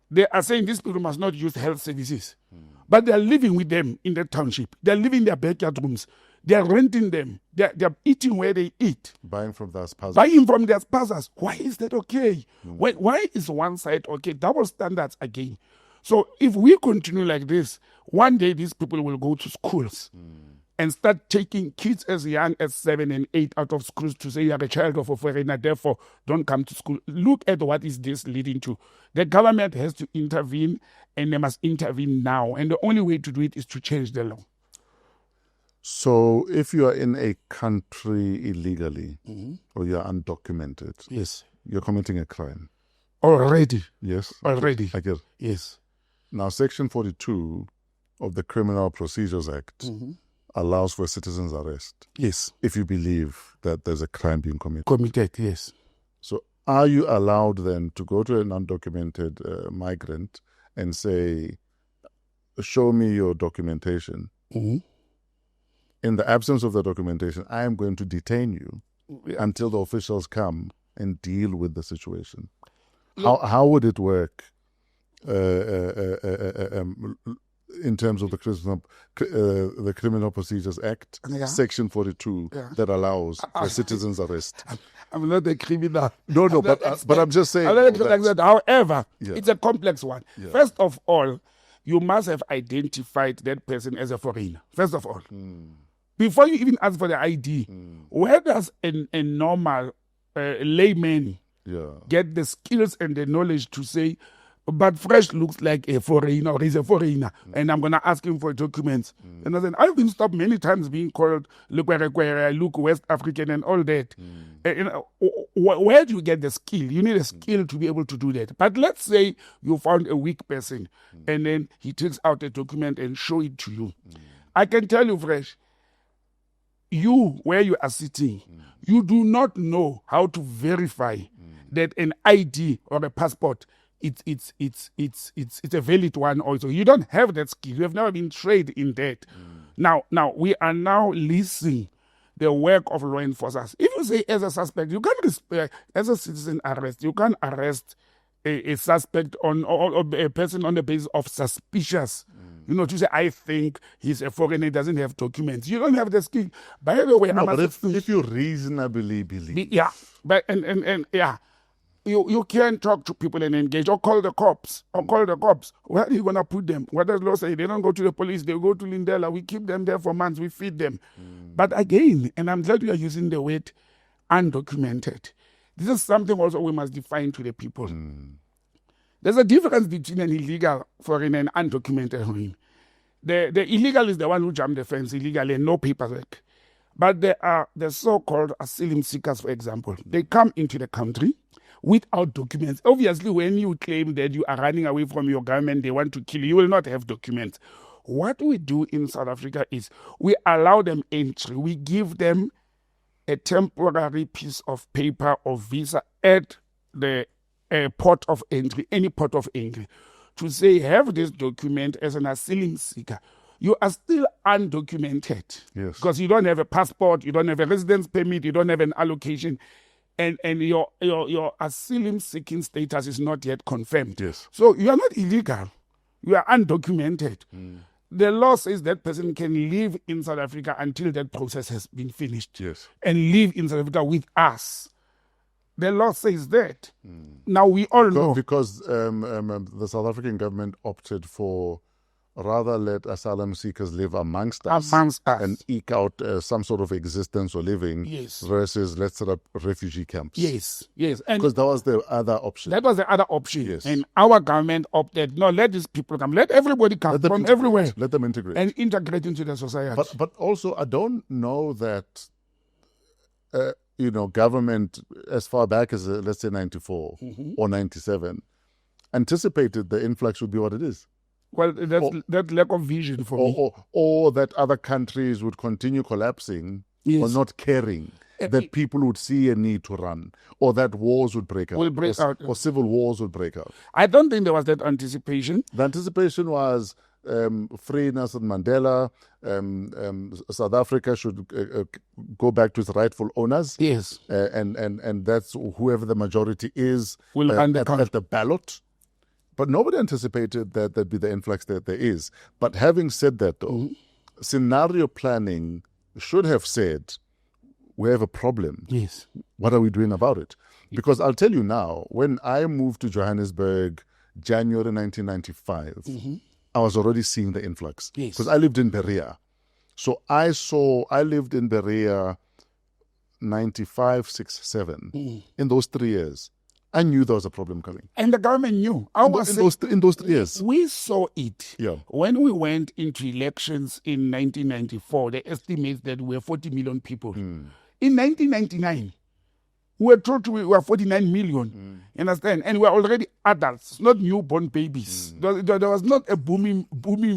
they are saying these people must not use health services. But they are living with them in the township. They are living in their backyard rooms. They are renting them. They are eating where they eat. buying from their spouses. Why is that okay? Why is one side okay? Double standards again. So if we continue like this, one day these people will go to schools and start taking kids as young as 7 and 8 out of schools to say you are a child of a foreigner, therefore don't come to school. Look at what is this leading to. The government has to intervene, and they must intervene now. And the only way to do it is to change the law. So if you are in a country illegally or you are undocumented, Yes. you're committing a crime. Already. Yes? Already. I guess. Yes. Now, Section 42 of the Criminal Procedures Act allows for a citizen's arrest Yes. if you believe that there's a crime being committed. Committed, yes. So are you allowed then to go to an undocumented migrant and say, show me your documentation? In the absence of the documentation, I am going to detain you until the officials come and deal with the situation? How would it work in terms of the Criminal Procedures Act, Section 42, that allows a citizen's arrest? I'm not a criminal. No, but I'm just saying. I'm not like that. However, it's a complex one. Yeah. First of all, you must have identified that person as a foreigner. First of all, before you even ask for the ID, where does a normal layman get the skills and the knowledge to say, but Fresh looks like a foreigner, or he's a foreigner, and I'm going to ask him for documents. And I said, I've been stopped many times being called, look where I look West African and all that. Where do you get the skill? You need a skill to be able to do that. But let's say you found a weak person, and then he takes out a document and show it to you. I can tell you, Fresh, you, where you are sitting, you do not know how to verify that an ID or a passport it's a valid one also. You don't have that skill. You have never been trained in that. Now we are now leasing the work of law enforcers. If you say as a suspect, you can't as a citizen arrest. You can't arrest a suspect or a person on the basis of suspicious. To say, I think he's a foreigner, he doesn't have documents. You don't have the skill. By the way, but if you reasonably believe. You can't talk to people and engage, or call the cops. Where are you going to put them? What does law say? They don't go to the police, they go to Lindela. We keep them there for months, we feed them. But again, and I'm glad you are using the word undocumented. This is something also we must define to the people. There's a difference between an illegal foreigner and undocumented foreigner. The illegal is the one who jumped the fence illegally and no paperwork. But there are the so-called asylum seekers, for example. They come into the country without documents. Obviously, when you claim that you are running away from your government, they want to kill you, you will not have documents. What we do in South Africa is we allow them entry. We give them a temporary piece of paper or visa at the port of entry, any port of entry, to say, have this document as an asylum seeker. You are still undocumented. Yes. Because you don't have a passport, you don't have a residence permit, you don't have an allocation. And your asylum seeking status is not yet confirmed. Yes. So you are not illegal. You are undocumented. The law says that person can live in South Africa until that process has been finished. Yes. And live in South Africa with us. The law says that. Now we all know. Because the South African government opted for rather let asylum seekers live amongst us and eke out some sort of existence or living versus let's set up refugee camps. Yes. Because that was the other option. That was the other option. Yes. And our government opted, no, let these people come. Let everybody come from everywhere. Let them integrate. And integrate into the society. But also, I don't know that, government as far back as, let's say, 94 or 97, anticipated the influx would be what it is. Well, that lack of vision for me. Or that other countries would continue collapsing or not caring that people would see a need to run, or that wars would break out, or civil wars would break out. I don't think there was that anticipation. The anticipation was free Nelson Mandela, South Africa should go back to its rightful owners. Yes. And that's whoever the majority is will at the ballot. But nobody anticipated that there'd be the influx that there is. But having said that, though, scenario planning should have said, we have a problem. Yes. What are we doing about it? Because I'll tell you now, when I moved to Johannesburg, January 1995, I was already seeing the influx. Yes. Because I lived in Berea. So I lived in Berea 95, 6, 7. In those 3 years. I knew there was a problem coming. And the government knew. In those 3 years. We saw it. Yeah. When we went into elections in 1994, they estimate that we were 40 million people. In 1999, we were told we were 49 million. You understand? And we were already adults, not newborn babies. There was not a booming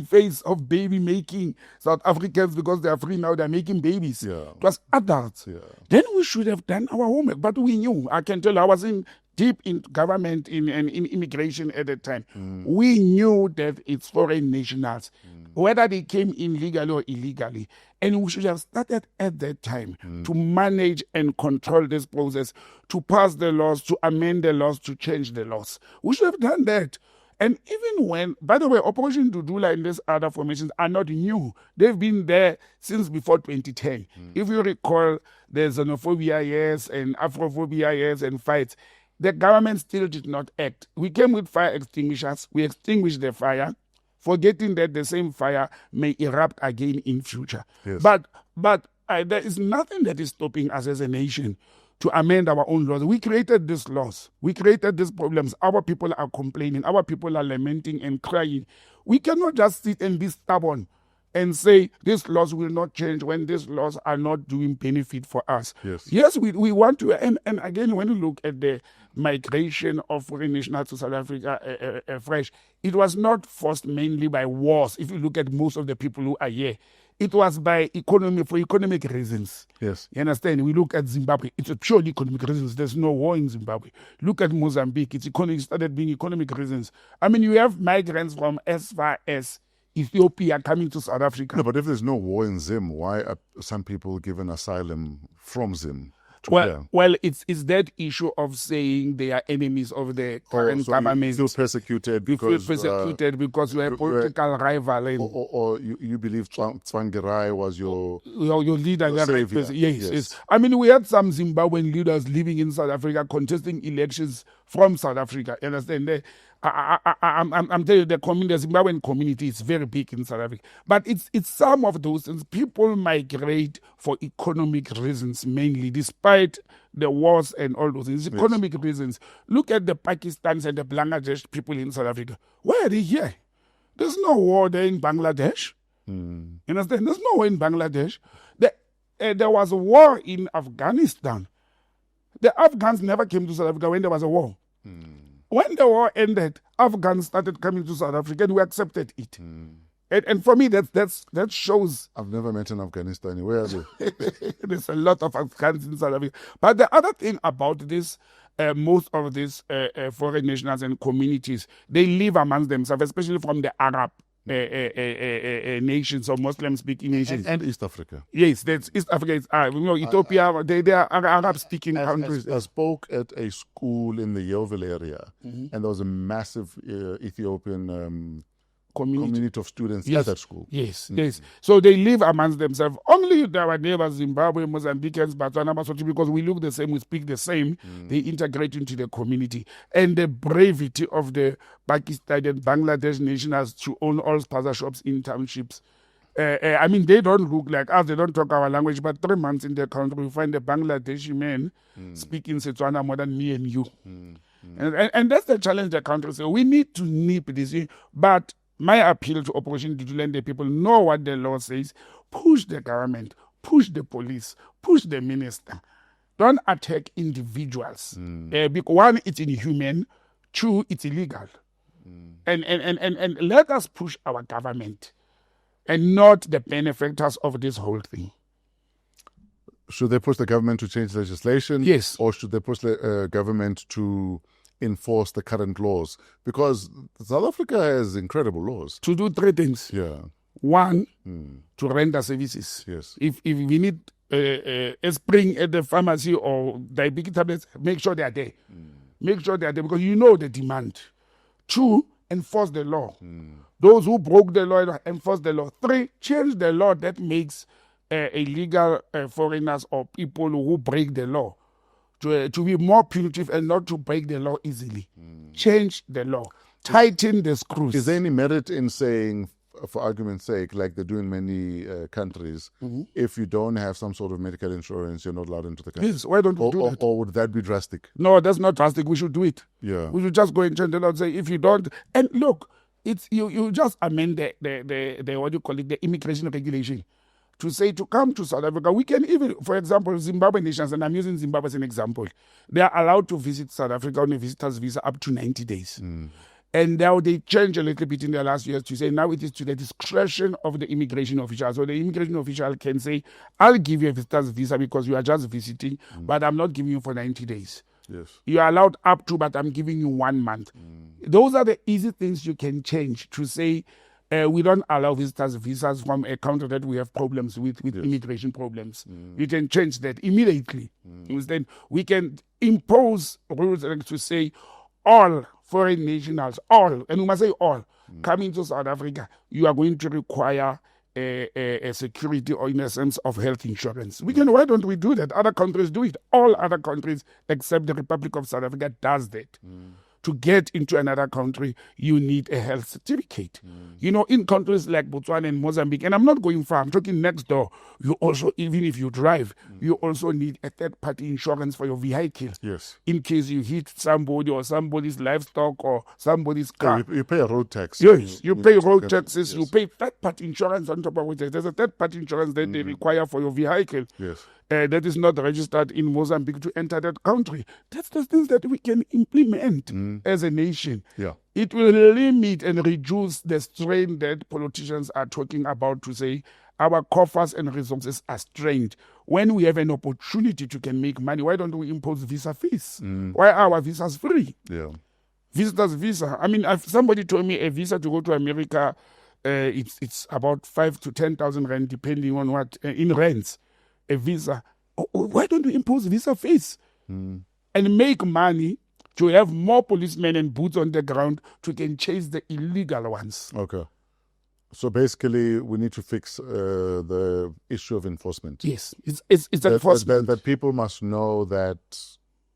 phase of baby making. South Africans, because they are free now, they're making babies. Yeah. It was adults. Yeah. Then we should have done our homework. But we knew. I can tell you, I was in deep in government, in immigration at the time, we knew that it's foreign nationals, whether they came in legally or illegally. And we should have started at that time to manage and control this process, to pass the laws, to amend the laws, to change the laws. We should have done that. And even when, by the way, Operation Dudula and these other formations are not new. They've been there since before 2010. If you recall, the xenophobia years and Afrophobia years and fights, the government still did not act. We came with fire extinguishers. We extinguished the fire, forgetting that the same fire may erupt again in future. Yes. But there is nothing that is stopping us as a nation to amend our own laws. We created these laws. We created these problems. Our people are complaining. Our people are lamenting and crying. We cannot just sit and be stubborn and say these laws will not change when these laws are not doing benefit for us. Yes, we want to. And again, when you look at the migration of foreign nationals to South Africa, fresh, it was not forced mainly by wars. If you look at most of the people who are here, it was for economic reasons. Yes. You understand? We look at Zimbabwe, it's purely economic reasons. There's no war in Zimbabwe. Look at Mozambique, it started being economic reasons. I mean, you have migrants from as far as Ethiopia coming to South Africa. No, but if there's no war in Zim, why are some people given asylum from Zim? Well, it's that issue of saying they are enemies of the current government. You feel persecuted because you have political rival. Or you believe Tsvangirai was your leader. savior. Yes. I mean, we had some Zimbabwean leaders living in South Africa contesting elections from South Africa. You understand? I'm telling you, the Zimbabwean community is very big in South Africa. But it's some of those things. People migrate for economic reasons mainly, despite the wars and all those things. Economic reasons. Look at the Pakistanis and the Bangladesh people in South Africa. Why are they here? There's no war there in Bangladesh. You understand? There's no war in Bangladesh. There was a war in Afghanistan. The Afghans never came to South Africa when there was a war. When the war ended, Afghans started coming to South Africa and we accepted it. And for me, that shows. I've never met an Afghanistan. Where are they? There's a lot of Afghans in South Africa. But the other thing about this, most of these foreign nationals and communities, they live amongst themselves, especially from the Arab nations or Muslim-speaking nations. And East Africa. Yes, that's East Africa. Ethiopia, they are Arab-speaking countries. I spoke at a school in the Yeovil area, and there was a massive Ethiopian community of students at that school. Yes. So they live amongst themselves. Only our neighbors, Zimbabwe, Mozambicans, Botswana, Lesotho, because we look the same, we speak the same, they integrate into the community. And the bravery of the Pakistani and Bangladesh nationals to own all spaza shops in townships. I mean, they don't look like us, they don't talk our language, but 3 months in the country, we find a Bangladeshi man speaking Setswana more than me and you. And that's the challenge the country. So we need to nip this in, but my appeal to Operation Dudula and the people know what the law says. Push the government, push the police, push the minister. Don't attack individuals. Because one, it's inhuman. Two, it's illegal. And let us push our government and not the benefactors of this whole thing. Should they push the government to change legislation? Yes. Or should they push the government to enforce the current laws? Because South Africa has incredible laws. To do 3 things. Yeah. One, to render services. Yes. If we need aspirin at the pharmacy or diabetes tablets, make sure they are there. Make sure they are there because you know the demand. 2, enforce the law. Those who broke the law, enforce the law. 3, change the law that makes illegal foreigners or people who break the law to be more punitive and not to break the law easily. Change the law. Tighten the screws. Is there any merit in saying, for argument's sake, like they do in many countries, if you don't have some sort of medical insurance, you're not allowed into the country? Yes, why don't we do that? Or would that be drastic? No, that's not drastic. We should do it. Yeah. We should just go and change the law and say, if you don't... And look, it's you just amend the what do you call it, the immigration regulation. To say to come to South Africa, we can even, for example, Zimbabwe nations, and I'm using Zimbabwe as an example, they are allowed to visit South Africa on a visitor's visa up to 90 days. And now they change a little bit in the last years to say now it is to the discretion of the immigration official. So the immigration official can say, I'll give you a visitor's visa because you are just visiting, but I'm not giving you for 90 days. Yes. You are allowed up to, but I'm giving you 1 month. Those are the easy things you can change to say, we don't allow visas from a country that we have problems with immigration problems. You can change that immediately. Then we can impose rules like to say all foreign nationals, all, and we must say all, coming to South Africa, you are going to require a security or in a sense of health insurance. Why don't we do that? Other countries do it. All other countries except the Republic of South Africa does that. To get into another country, you need a health certificate. In countries like Botswana and Mozambique, and I'm not going far, I'm talking next door, you also, even if you drive, you also need a third-party insurance for your vehicle. Yes. In case you hit somebody or somebody's livestock or somebody's car. You pay a road tax. Yes, you pay road taxes, you pay third-party insurance on top of it. There's a third-party insurance that they require for your vehicle. Yes. That is not registered in Mozambique to enter that country. That's the things that we can implement as a nation. Yeah. It will limit and reduce the strain that politicians are talking about to say our coffers and resources are strained. When we have an opportunity to can make money, why don't we impose visa fees? Why are our visas free? Yeah. Visitors visa. I mean, if somebody told me a visa to go to America, it's about 5,000 to 10,000 rand, depending on what in rents. A visa. Why don't we impose visa fees and make money to have more policemen and boots on the ground to can chase the illegal ones? Okay. So basically, we need to fix the issue of enforcement. Yes, it's enforcement. That people must know that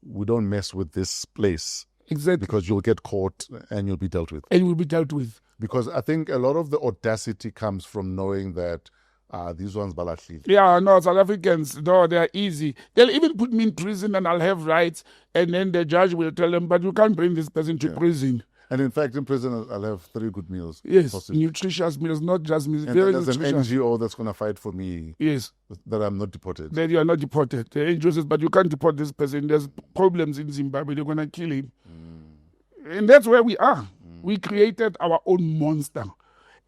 we don't mess with this place. Exactly. Because you'll get caught and you'll be dealt with. And will be dealt with. Because I think a lot of the audacity comes from knowing that these ones balashli. Yeah, no, South Africans, no, they're easy. They'll even put me in prison and I'll have rights, and then the judge will tell them, but you can't bring this person to prison. And in fact, in prison, I'll have 3 good meals. Yes, possibly. Nutritious meals, not just meals. And Very there's an nutritious. NGO that's going to fight for me. Yes. That I'm not deported. That you are not deported. The NGO says, but you can't deport this person. There's problems in Zimbabwe. They're going to kill him. And that's where we are. We created our own monster.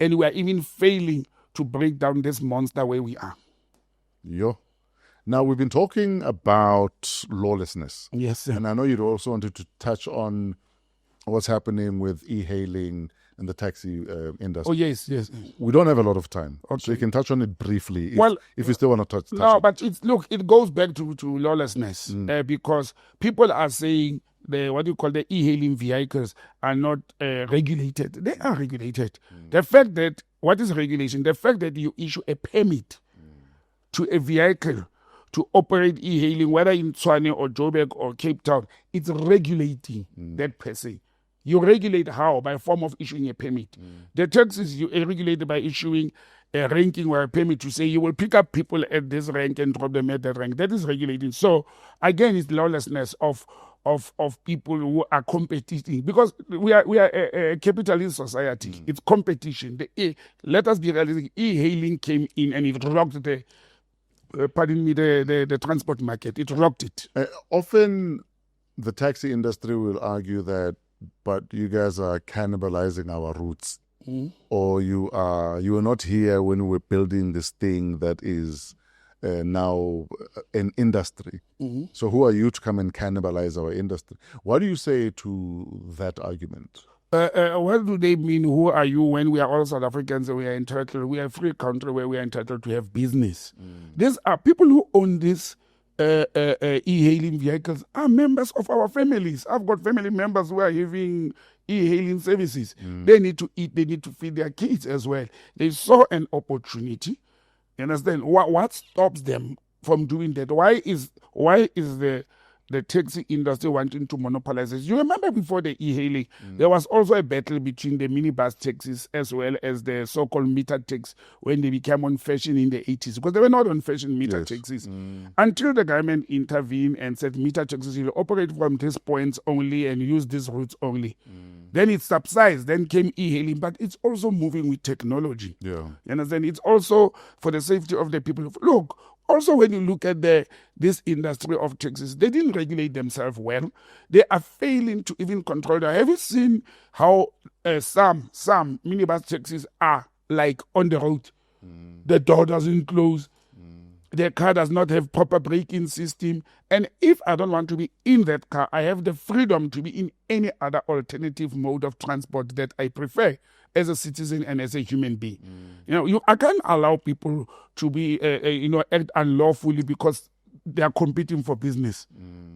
And we are even failing to break down this monster where we are. Yo. Now, we've been talking about lawlessness. Yes, sir. And I know you'd also wanted to touch on what's happening with e-hailing and the taxi industry. Oh, yes. We don't have a lot of time. Okay. So you can touch on it briefly if you still want to touch no, it. but it goes back to lawlessness because people are saying the e-hailing vehicles are not regulated. They are regulated. The fact that, what is regulation? The fact that you issue a permit to a vehicle to operate e-hailing, whether in Tshwane or Joburg or Cape Town, it's regulating that per se. You regulate how? By form of issuing a permit. The taxis, you regulate by issuing a ranking or a permit to say you will pick up people at this rank and drop them at that rank. That is regulating. So, again, it's lawlessness of people who are competing, because we are a capitalist society. It's competition. Let us be realistic. E-hailing came in and it rocked the transport market. It rocked it. Often the taxi industry will argue that, but you guys are cannibalizing our roots. Or you were not here when we were building this thing that is now an industry. So who are you to come and cannibalize our industry? What do you say to that argument? What do they mean? Who are you when we are all South Africans and we are entitled? We are a free country where we are entitled to have business. These are people who own this e-hailing vehicles are members of our families. I've got family members who are having e-hailing services. They need to eat, they need to feed their kids as well. They saw an opportunity. You understand? What stops them from doing that? Why is the taxi industry wanting to monopolize it? You remember before the e-hailing, there was also a battle between the minibus taxis as well as the so-called meter taxis when they became on fashion in the 80s, because they were not on fashion meter taxis until the government intervened and said meter taxis will operate from these points only and use these routes only. Then it subsides, then came e-hailing, but it's also moving with technology. You understand? It's also for the safety of the people. Look, also when you look at this industry of taxis, they didn't regulate themselves well. They are failing to even control that. Have you seen how some minibus taxis are like on the road? The door doesn't close. the car does not have proper braking system. And if I don't want to be in that car, I have the freedom to be in any other alternative mode of transport that I prefer as a citizen and as a human being. I can't allow people to be, act unlawfully because they are competing for business.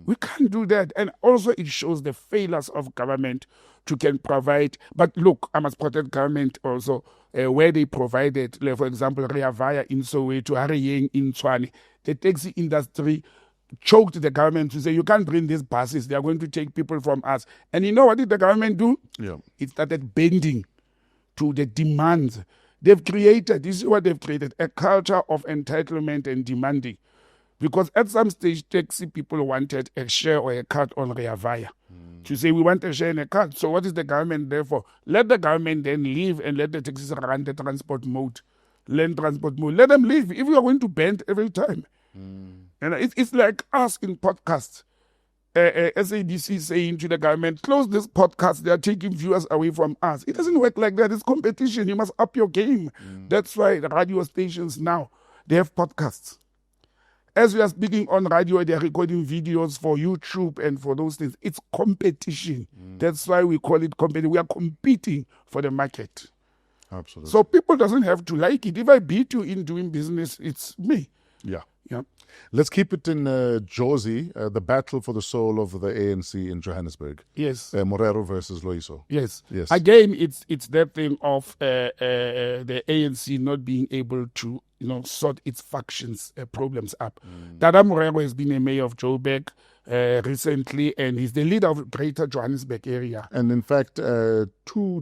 We can't do that. And also it shows the failures of government to can provide. But look, I must protect government also where they provided, like, for example, Rea Vaya in Soweto, Hariyeng in Tshwane. The taxi industry choked the government to say, you can't bring these buses. They are going to take people from us. And you know what did the government do? Yeah. It started bending to the demands. They've created, this is what they've created, a culture of entitlement and demanding. Because at some stage, taxi people wanted a share or a cut on Rea Vaya. To say, we want a share and a cut. So what is the government there for? Let the government then leave and let the taxis run the transport mode, land transport mode. Let them leave if you are going to bend every time. And it's like us in podcasts. SADC saying to the government, close this podcast, they are taking viewers away from us. It doesn't work like that. It's competition. You must up your game. That's why the radio stations now, they have podcasts. As we are speaking on radio, they are recording videos for YouTube and for those things. It's competition. That's why we call it competition. We are competing for the market. Absolutely. So people doesn't have to like it. If I beat you in doing business, it's me. Yeah. Yeah. Let's keep it in JOZI, the battle for the soul of the ANC in Johannesburg. Yes. Morero versus Loyiso. Yes. Yes. Again, it's that thing of the ANC not being able to sort its factions problems up. Dada Morero has been a mayor of Joburg recently, and he's the leader of Greater Johannesburg area. And in fact, 2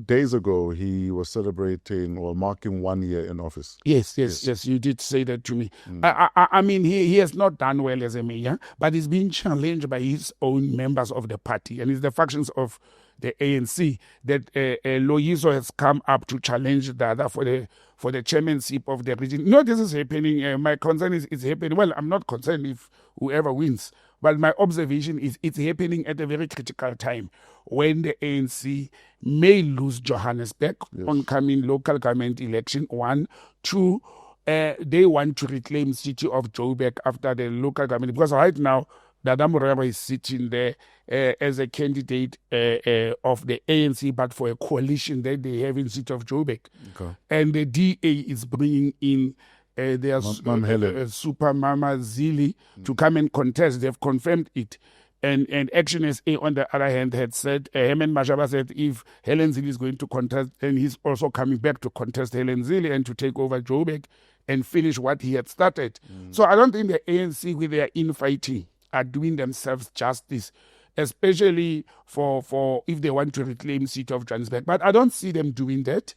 days ago, he was celebrating or marking 1 year in office. Yes, you did say that to me. I mean, he has not done well as a mayor, but he's being challenged by his own members of the party, and it's the factions of the ANC that Loyiso has come up to challenge Dada for the chairmanship of the region. No, this is happening. My concern is it's happening. Well, I'm not concerned if whoever wins, but my observation is it's happening at a very critical time when the ANC may lose Johannesburg on coming local government election. 1, 2, they want to reclaim city of Joburg after the local government, because right now Dada Morero is sitting there as a candidate of the ANC, but for a coalition that they have in city of Joburg. Okay. And the DA is bringing in their super mama Zili to come and contest. They've confirmed it. And Action SA, on the other hand, had said, Herman Mashaba said, if Helen Zili is going to contest, and he's also coming back to contest Helen Zili and to take over Joburg and finish what he had started. So I don't think the ANC, with their infighting, are doing themselves justice, especially for if they want to reclaim city of Johannesburg. But I don't see them doing that.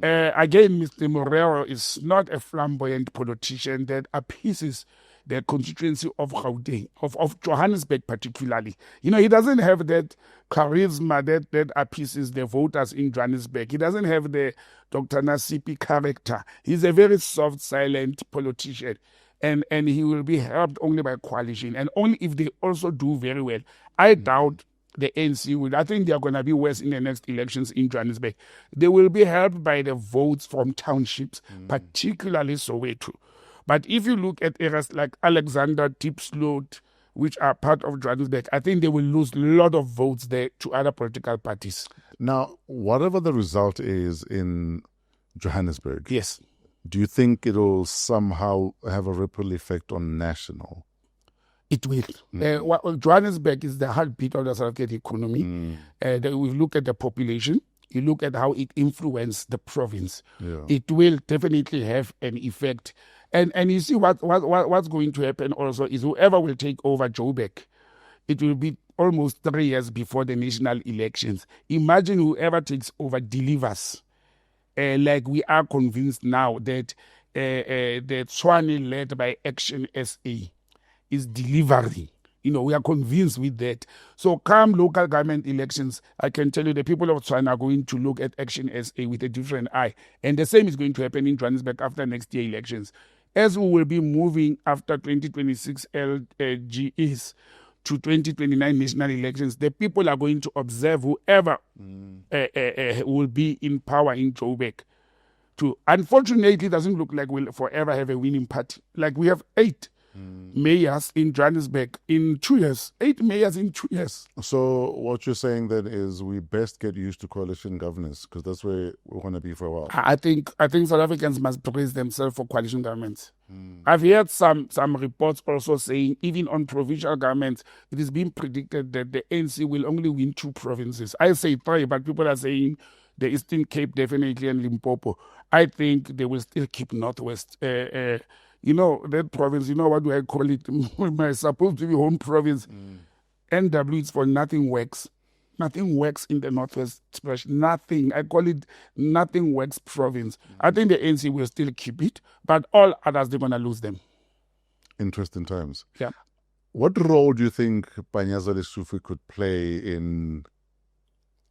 Again, Mr. Morero is not a flamboyant politician that appeases the constituency of Gauteng, of Johannesburg particularly. He doesn't have that charisma that appeases the voters in Johannesburg. He doesn't have the Dr. Nasipi character. He's a very soft, silent politician. And he will be helped only by coalition, and only if they also do very well. I doubt the ANC will. I think they are going to be worse in the next elections in Johannesburg. They will be helped by the votes from townships, particularly Soweto. But if you look at areas like Alexander, Diepsloot, which are part of Johannesburg, I think they will lose a lot of votes there to other political parties. Now, whatever the result is in Johannesburg, yes, do you think it'll somehow have a ripple effect on national? It will. Johannesburg is the heartbeat of the South African economy. We look at the population. You look at how it influenced the province. Yeah. It will definitely have an effect. And you see what's going to happen also is whoever will take over Joburg, it will be almost 3 years before the national elections. Imagine whoever takes over delivers. Like we are convinced now that the Tshwane led by Action SA is delivering. We are convinced with that. So come local government elections, I can tell you the people of Tshwane are going to look at Action SA with a different eye. And the same is going to happen in Johannesburg after next year elections. As we will be moving after 2026 LGEs to 2029 national elections, the people are going to observe whoever will be in power in Joburg Unfortunately, it doesn't look like we'll forever have a winning party. Like we have 8 mayors in Johannesburg in 2 years. 8 mayors in 2 years. So what you're saying then is we best get used to coalition governance because that's where we're going to be for a while. I think South Africans must praise themselves for coalition governments. I've heard some reports also saying even on provincial governments, it is being predicted that the ANC will only win 2 provinces. I say 3, but people are saying the Eastern Cape definitely and Limpopo. I think they will still keep Northwest. That province, what do I call it? My supposed to be home province. NW is for nothing works. Nothing works in the Northwest expression. Nothing. I call it nothing works province. I think the ANC will still keep it, but all others, they're going to lose them. Interesting times. Yeah. What role do you think Panyaza Lesufi could play in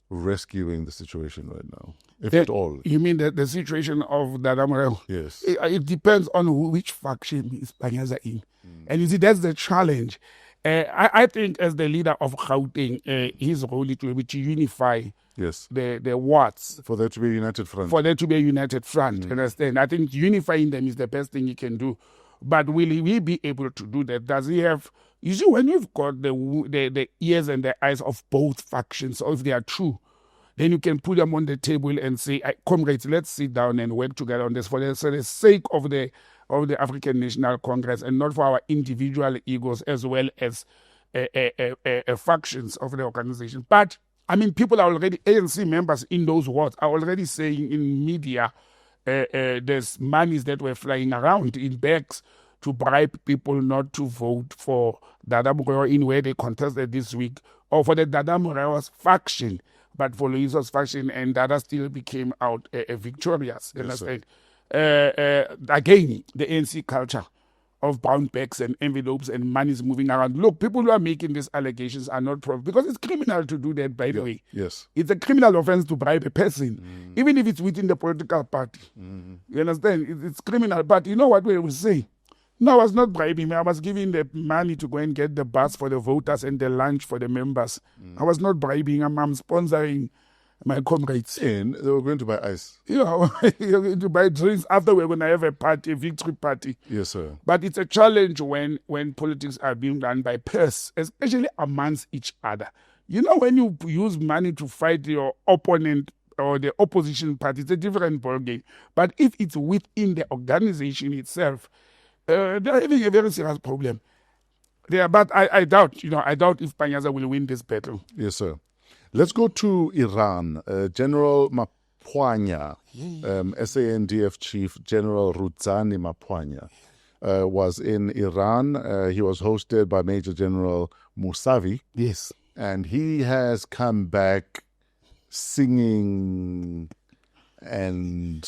rescuing the situation right now, if at all? You mean the situation of Dada Morero? Yes. It depends on which faction is Panyaza in. And you see, that's the challenge. I think as the leader of Gauteng, his role is to be to unify the wards. For there to be a united front. For there to be a united front, understand? I think unifying them is the best thing he can do. But will he be able to do that? Does he have... You see, when you've got the ears and the eyes of both factions, or if they are true, then you can put them on the table and say, comrades, let's sit down and work together on this for the sake of the African National Congress and not for our individual egos as well as factions of the organization. But, I mean, people are already, ANC members in those wards are already saying in media there's monies that were flying around in bags to bribe people not to vote for Dada Morero in where they contested this week, or for the Dada Morero's faction, but for Loyiso's faction, and Dada still became out victorious. Yes, Understand? Again, the ANC culture of brown bags and envelopes and monies moving around. Look, people who are making these allegations are not because it's criminal to do that, by the way. Yes. It's a criminal offense to bribe a person, even if it's within the political party. You understand? It's criminal. But you know what we will say? No, I was not bribing me. I was giving the money to go and get the bus for the voters and the lunch for the members. I was not bribing. I'm sponsoring my comrades. And they were going to buy ice. Yeah, you're going to buy drinks after we're going to have a party, a victory party. Yes, sir. But it's a challenge when politics are being done by pairs, especially amongst each other. You know, when you use money to fight your opponent or the opposition party, it's a different ballgame. But if it's within the organization itself, they're having a very serious problem. But I doubt if Panyaza will win this battle. Yes, sir. Let's go to Iran. General Maphwanya, SANDF Chief General Rudzani Maphwanya, was in Iran. He was hosted by Major General Musavi. Yes. And he has come back singing and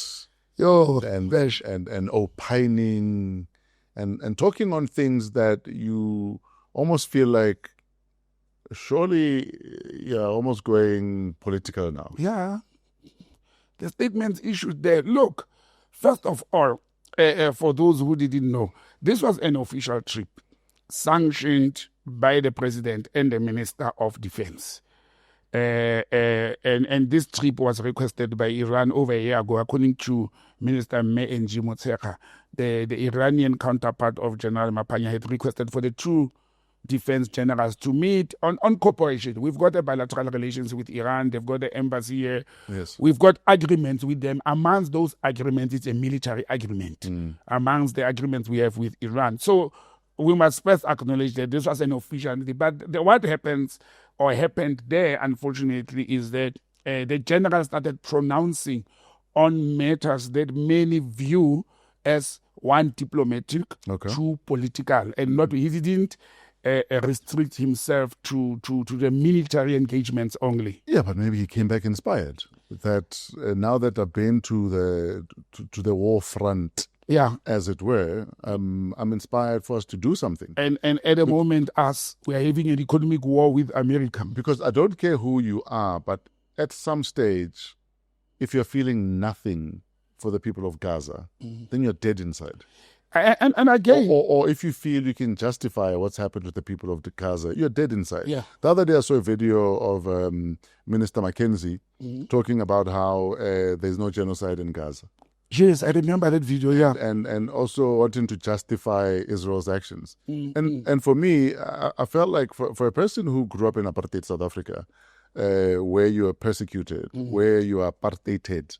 opining and talking on things that you almost feel like surely you're almost going political now. Yeah. The statements issued there. Look, first of all, for those who didn't know, this was an official trip sanctioned by the president and the Minister of Defense. And this trip was requested by Iran over a year ago, according to Minister Menji Motseka. The Iranian counterpart of General Maphwanya had requested for the two defense generals to meet on cooperation. We've got a bilateral relations with Iran. They've got the embassy here. Yes. We've got agreements with them. Amongst those agreements, it's a military agreement. Amongst the agreements we have with Iran. So we must first acknowledge that this was an official. But what happened there, unfortunately, is that the general started pronouncing on matters that many view as one diplomatic, two political, and not he didn't restrict himself to the military engagements only. Yeah, but maybe he came back inspired that now that I've been to the war front, as it were, I'm inspired for us to do something. And at the moment, we are having an economic war with America. Because I don't care who you are, but at some stage, if you're feeling nothing for the people of Gaza, then you're dead inside. And again... Or if you feel you can justify what's happened with the people of Gaza, you're dead inside. Yeah. The other day I saw a video of Minister Mackenzie talking about how there's no genocide in Gaza. Yes, I remember that video, yeah. And also wanting to justify Israel's actions. And for me, I felt like for a person who grew up in apartheid South Africa, where you are persecuted, where you are apartheided,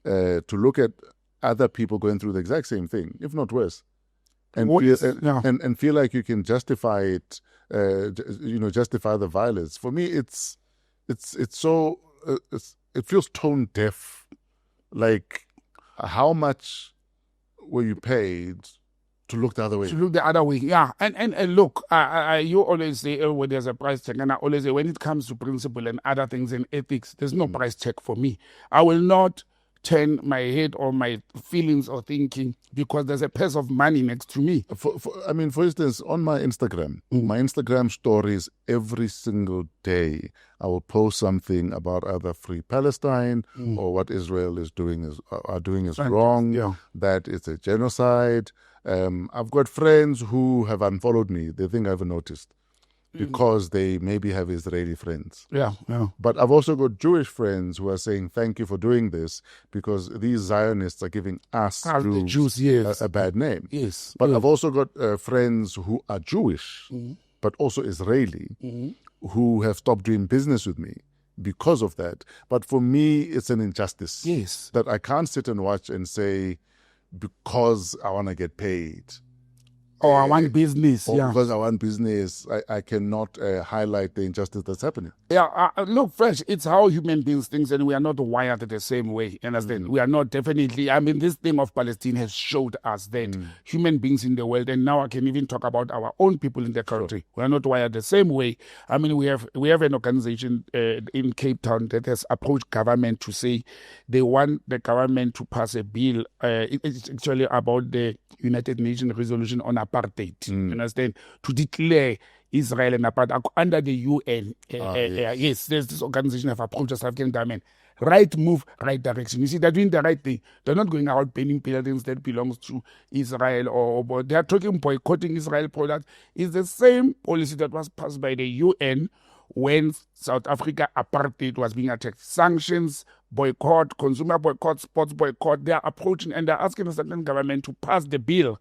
to look at other people going through the exact same thing, if not worse, and and feel like you can justify it, justify the violence. For me, it feels tone deaf. Like, how much were you paid to look the other way? To look the other way, yeah. And look, you always say, when there's a price tag, and I always say, when it comes to principle and other things in ethics, there's no price tag for me. I will not turn my head or my feelings or thinking because there's a piece of money next to me. For instance, on my Instagram stories, every single day, I will post something about either Free Palestine or what Israel is doing is wrong, that it's a genocide. I've got friends who have unfollowed me. They think I haven't noticed because they maybe have Israeli friends. Yeah. But I've also got Jewish friends who are saying, thank you for doing this because these Zionists are giving us Jews a bad name. Yes. But I've also got friends who are Jewish, but also Israeli, who have stopped doing business with me because of that. But for me, it's an injustice. Yes. That I can't sit and watch and say, because I want to get paid. Or I want business. Because I want business, I cannot highlight the injustice that's happening. Yeah, look, Fresh, it's how human beings think, and we are not wired the same way. Understand? We are not definitely. I mean, this thing of Palestine has showed us that human beings in the world, and now I can even talk about our own people in the country. We are not wired the same way. I mean, we have an organization in Cape Town that has approached government to say they want the government to pass a bill. It's actually about the United Nations resolution on apartheid. You understand? To declare Israel and apartheid under the UN. Yes, there's this organization have approached the South African government. Right move, right direction. You see, they're doing the right thing. They're not going out banning buildings that belongs to Israel but they're talking boycotting Israel products. It's the same policy that was passed by the UN when South Africa apartheid was being attacked. Sanctions, boycott, consumer boycott, sports boycott. They're approaching and they're asking the South African government to pass the bill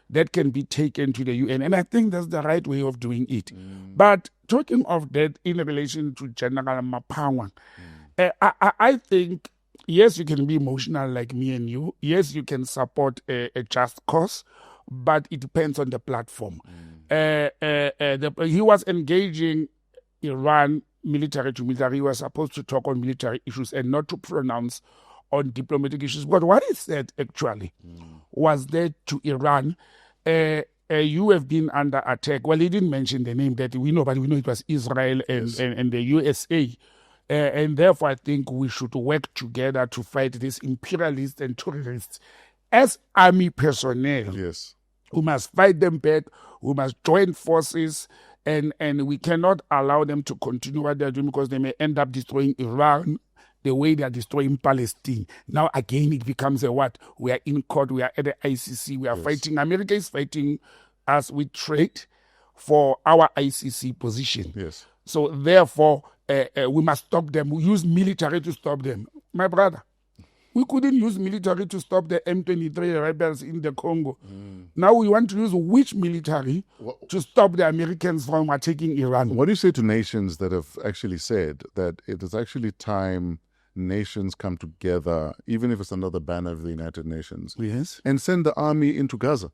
that can be taken to the UN. And I think that's the right way of doing it. But talking of that in relation to General Maphwanya, I think, yes, you can be emotional like me and you. Yes, you can support a just cause, but it depends on the platform. He was engaging Iran military to military. He was supposed to talk on military issues and not to pronounce on diplomatic issues. But what he said actually was that to Iran, you have been under attack. Well, he didn't mention the name that we know, but we know it was Israel and the USA. And therefore, I think we should work together to fight these imperialists and terrorists as army personnel. Yes. We must fight them back. We must join forces. And we cannot allow them to continue what they're doing because they may end up destroying Iran the way they are destroying Palestine. Now, again, it becomes a what? We are in court. We are at the ICC. We are fighting. America is fighting us with trade for our ICC position. Yes. So, therefore, we must stop them. We use military to stop them. My brother, we couldn't use military to stop the M23 rebels in the Congo. Now we want to use which military to stop the Americans from attacking Iran? What do you say to nations that have actually said that it is actually time nations come together, even if it's under the banner of the United Nations, and send the army into Gaza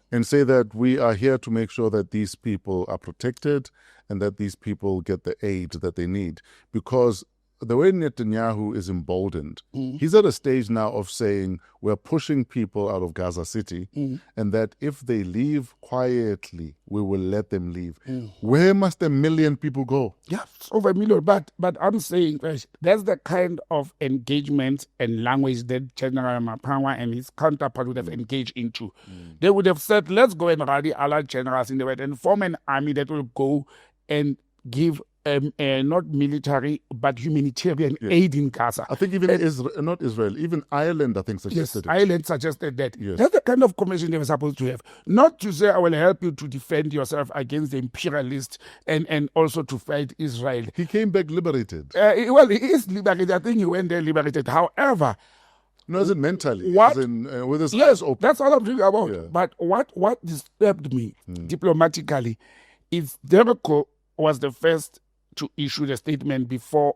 and say that we are here to make sure that these people are protected and that these people get the aid that they need? Because the way Netanyahu is emboldened, he's at a stage now of saying we're pushing people out of Gaza City and that if they leave quietly, we will let them leave. Where must 1 million people go? Yeah, it's over 1 million. But I'm saying that's the kind of engagement and language that General Maphwanya and his counterpart would have engaged into. They would have said, let's go and rally other generals in the West and form an army that will go and give not military, but humanitarian aid in Gaza. I think even not Israel, even Ireland, I think, suggested it. Ireland suggested that. That's the kind of conversation they were supposed to have. Not to say, I will help you to defend yourself against the imperialists and also to fight Israel. He came back liberated. Well, he is liberated. I think he went there liberated. However, No, as in mentally. What? As in, with his Yes, eyes open. that's all I'm thinking about. Yeah. But what disturbed me diplomatically is Dereko was the first to issue the statement before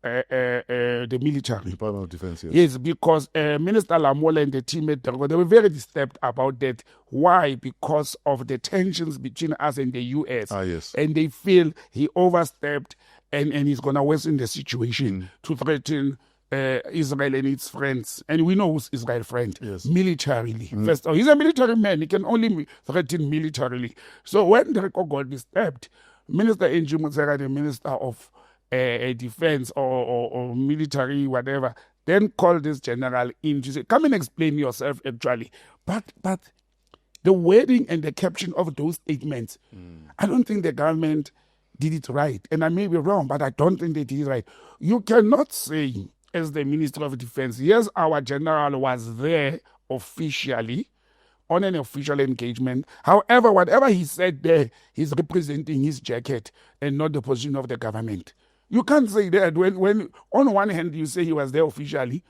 the military. Department of Defense, yes. Yes, because Minister Lamola and the team at Dereko, they were very disturbed about that. Why? Because of the tensions between us and the US. Ah, yes. And they feel he overstepped and he's going to worsen the situation to threaten Israel and its friends. And we know who's Israel's friend. Yes. Militarily. First, he's a military man. He can only threaten militarily. So when Dereko got disturbed, Minister Angie Motshekga, the Minister of Defense or military, whatever, then called this general in to say, come and explain yourself actually. But the wording and the caption of those statements, I don't think the government did it right. And I may be wrong, but I don't think they did it right. You cannot say, as the Minister of Defense, yes, our general was there officially on an official engagement. However, whatever he said there, he's representing his jacket and not the position of the government. You can't say that when on one hand you say he was there officially,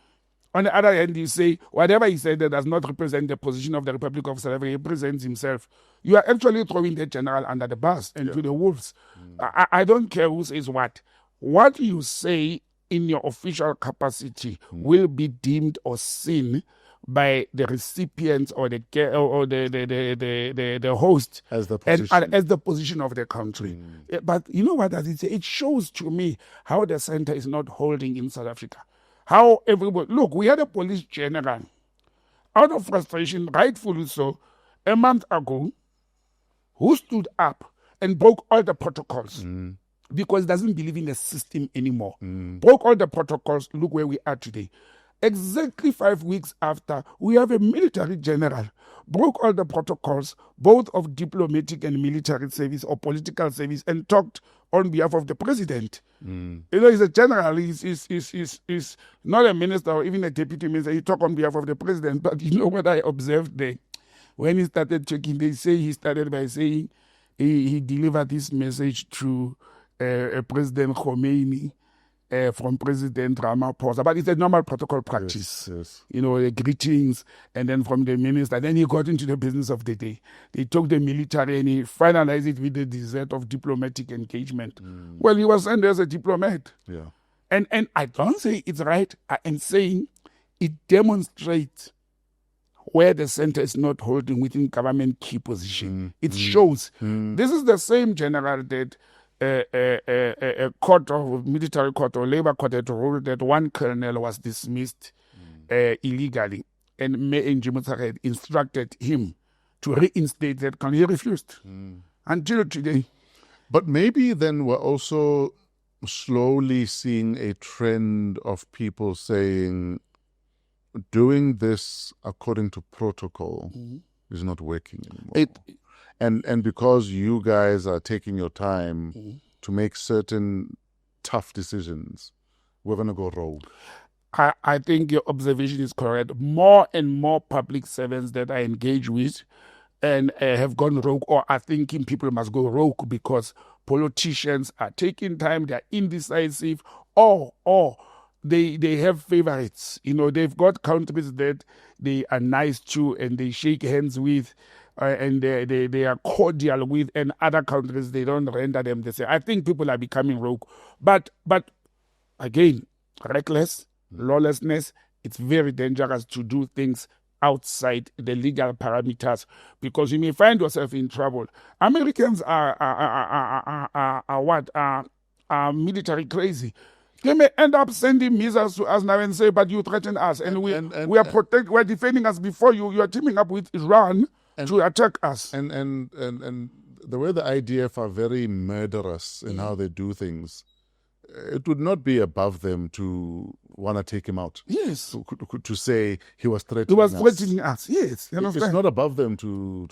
on the other hand you say whatever he said that does not represent the position of the Republic of South Africa, he represents himself. You are actually throwing the general under the bus and to the wolves. I don't care who says what. What you say in your official capacity will be deemed or seen by the recipients or the host As the position. as the position of the country. But you know what does it say? It shows to me how the center is not holding in South Africa. How everybody look, we had a police general out of frustration, rightfully so, a month ago, who stood up and broke all the protocols because he doesn't believe in the system anymore. Broke all the protocols. Look where we are today. Exactly 5 weeks after, we have a military general, broke all the protocols, both of diplomatic and military service or political service, and talked on behalf of the president. You know, he's a general, he's not a minister or even a deputy minister, he talked on behalf of the president. But you know what I observed there? When he started talking, they say he started by saying he delivered this message to President Khomeini, from President Ramaphosa, but it's a normal protocol practice. Yes. You know, greetings, and then from the minister. Then he got into the business of the day. They took the military and he finalized it with the desert of diplomatic engagement. Well, he was sent there as a diplomat. Yeah. And I don't say it's right. I am saying it demonstrates where the center is not holding within government key position. It shows. This is the same general that a court of military court or labor court had ruled that one colonel was dismissed illegally, and Angie Motshekga had instructed him to reinstate that colonel. He refused until today. But maybe then we're also slowly seeing a trend of people saying doing this according to protocol is not working anymore. And because you guys are taking your time to make certain tough decisions, we're going to go rogue. I think your observation is correct. More and more public servants that I engage with and have gone rogue or are thinking people must go rogue because politicians are taking time, they're indecisive, or they have favorites. You know, they've got countries that they are nice to and they shake hands with, and they are cordial with, and other countries they don't render them the same. I think people are becoming rogue. But again, reckless, lawlessness, it's very dangerous to do things outside the legal parameters because you may find yourself in trouble. Americans are military crazy. They may end up sending missiles to us now and say, but you threaten us and we are defending us before you. You are teaming up with Iran to attack us. And the way the IDF are very murderous in how they do things, it would not be above them to want to take him out. Yes. To say he was threatening us. He was threatening us, yes. You It's not above them to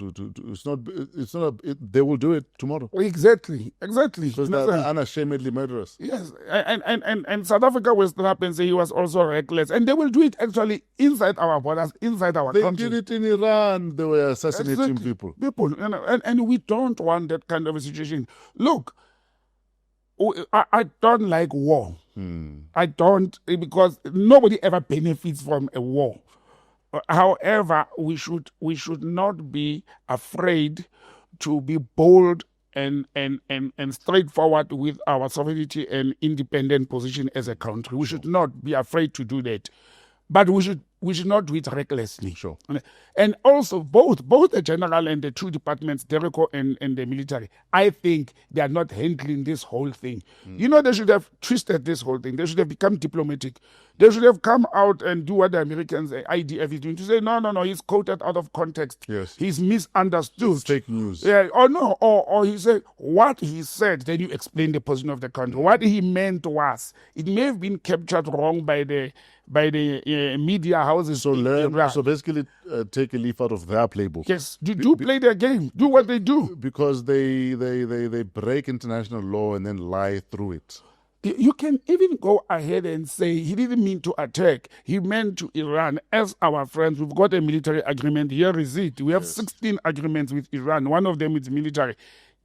they will do it tomorrow. Exactly. Because they're unashamedly murderous. Yes. And South Africa will stand up and say he was also reckless. And they will do it actually inside our borders, inside our country. They did it in Iran. They were assassinating people. You know, and we don't want that kind of a situation. Look, I don't like war. I don't, because nobody ever benefits from a war. However, we should not be afraid to be bold and straightforward with our sovereignty and independent position as a country. We should not be afraid to do that. But we should not do it recklessly. Sure. And also both the general and the two departments, Dereko and the military, I think they are not handling this whole thing. You know, they should have twisted this whole thing. They should have become diplomatic. They should have come out and do what the Americans, IDF is doing, to say, no, he's quoted out of context. Yes. He's misunderstood. It's fake news. Yeah, or no, or he said what he said, then you explain the position of the country. What he meant was, it may have been captured wrong by the media houses. So basically take a leaf out of their playbook. Yes, do play their game. Do what they do. Because they break international law and then lie through it. You can even go ahead and say he didn't mean to attack. He meant to Iran. As our friends, we've got a military agreement. Here is it. We have 16 agreements with Iran. One of them is military.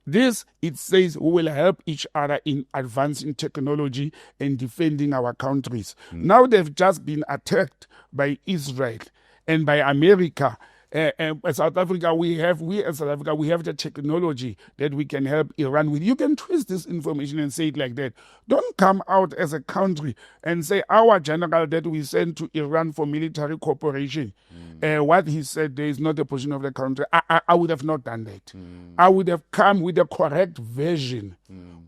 This, it says, we will help each other in advancing technology and defending our countries. Now they've just been attacked by Israel and by America. South Africa, we have the technology that we can help Iran with. You can twist this information and say it like that. Don't come out as a country and say our general that we sent to Iran for military cooperation. What he said there is not the position of the country. I would have not done that. I would have come with the correct version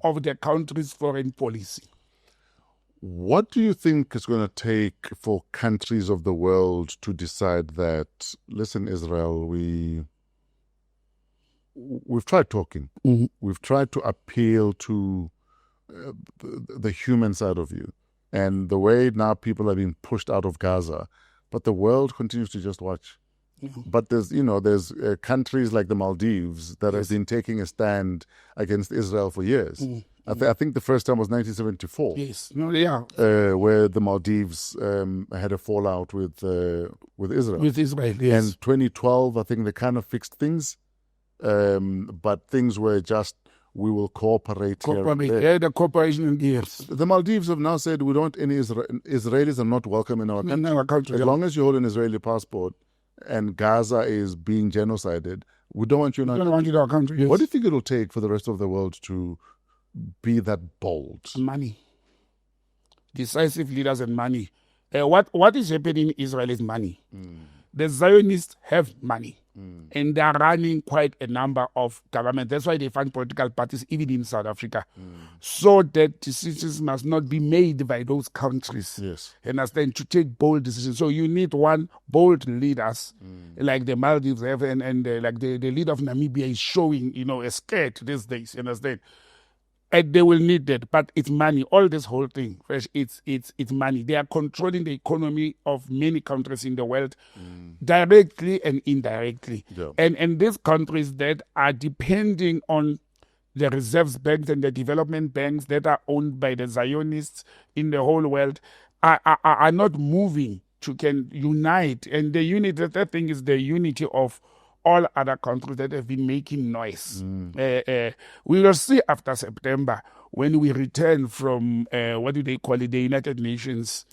of the country's foreign policy. What do you think is going to take for countries of the world to decide that, listen, Israel, we've tried talking. We've tried to appeal to the human side of you. And the way now people are being pushed out of Gaza, but the world continues to just watch. But there's countries like the Maldives that have been taking a stand against Israel for years. I think the first time was 1974. Yes, yeah. Where the Maldives had a fallout with Israel. With Israel, yes. And 2012, I think they kind of fixed things, but things were just, we will cooperate. Yeah, the cooperation, yes. The Maldives have now said we don't any Israelis are not welcome in our country. In our country, as long as you hold an Israeli passport and Gaza is being genocided, we don't want you in our country. Want you in our country, yes. What do you think it will take for the rest of the world to be that bold? Money. Decisive leaders and money. What is happening in Israel is money. The Zionists have money. And they are running quite a number of governments. That's why they fund political parties even in South Africa. So that decisions must not be made by those countries. Yes. Understand? To take bold decisions. So you need bold leaders like the Maldives have, and like the leader of Namibia is showing, a scared these days. Understand? And they will need that, but it's money. All this whole thing, it's money. They are controlling the economy of many countries in the world, directly and indirectly. Yeah. And these countries that are depending on the reserves banks and the development banks that are owned by the Zionists in the whole world are not moving to can unite. And the unity, that thing is the unity of all other countries that have been making noise. We will see after September when we return from, what do they call it, the United Nations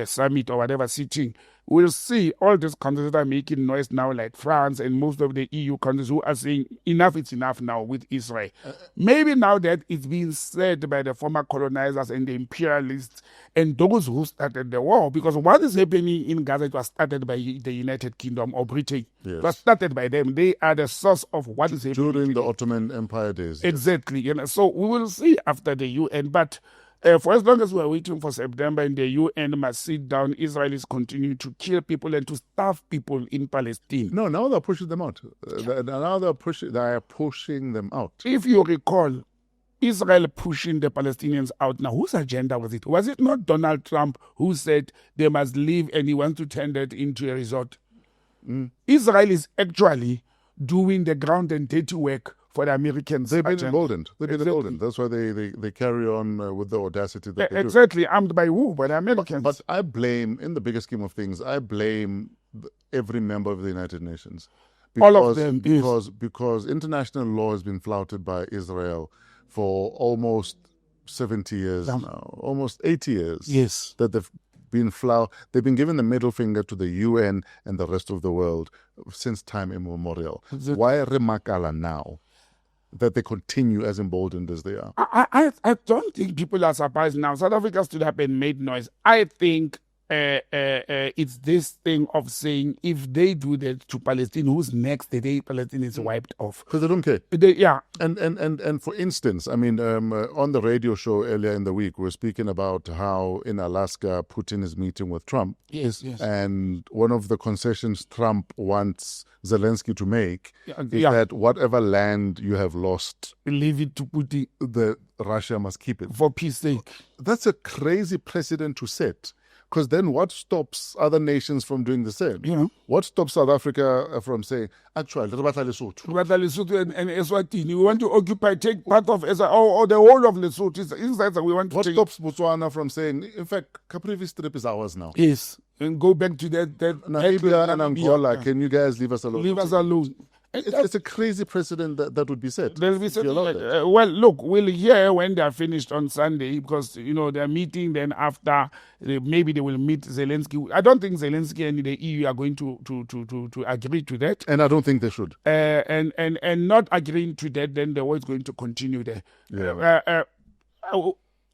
summit or whatever sitting. We'll see all these countries that are making noise now, like France and most of the EU countries who are saying enough is enough now with Israel. Maybe now that it's being said by the former colonizers and the imperialists and those who started the war, because what is happening in Gaza, it was started by the United Kingdom or Britain. Yes. It was started by them. They are the source of what is happening During the today. Ottoman Empire days. Exactly. So we will see after the UN, but for as long as we are waiting for September and the UN must sit down, Israel is continuing to kill people and to starve people in Palestine. No, now they're pushing them out. They are pushing them out. If you recall, Israel pushing the Palestinians out now, whose agenda was it? Was it not Donald Trump who said they must leave and he wants to turn that into a resort? Israel is actually doing the ground and dirty work for the Americans. They've been emboldened. That's why they carry on with the audacity that they do. Exactly. Armed by who? By the Americans. But I blame, in the bigger scheme of things, every member of the United Nations. All of them. Because international law has been flouted by Israel for almost 70 years now, almost 80 years. Yes. That they've been given the middle finger to the UN and the rest of the world since time immemorial. Why remakala now that they continue as emboldened as they are? I don't think people are surprised now. South Africa stood up and made noise. I think it's this thing of saying if they do that to Palestine, who's next? The day Palestine is wiped off. Because they don't care. Yeah. And for instance, I mean, on the radio show earlier in the week, we were speaking about how in Alaska, Putin is meeting with Trump. Yes. And one of the concessions Trump wants Zelensky to make is that whatever land you have lost, leave it to Putin. Russia must keep it. For peace sake. That's a crazy precedent to set. Because then what stops other nations from doing the same? Yeah. What stops South Africa from saying, actually, and Eswatini, we want to occupy, take part of or the whole of Lesotho. We want to what stops Botswana from saying, in fact, Caprivi Strip is ours now? Yes. And go back to that Namibia and Angola, can you guys leave us alone? Leave us alone. It's a crazy precedent that would be set. Well, look, we'll hear when they are finished on Sunday because, they're meeting. Then after, maybe they will meet Zelensky. I don't think Zelensky and the EU are going to agree to that. And I don't think they should. And not agreeing to that, then the war is going to continue there. Yeah.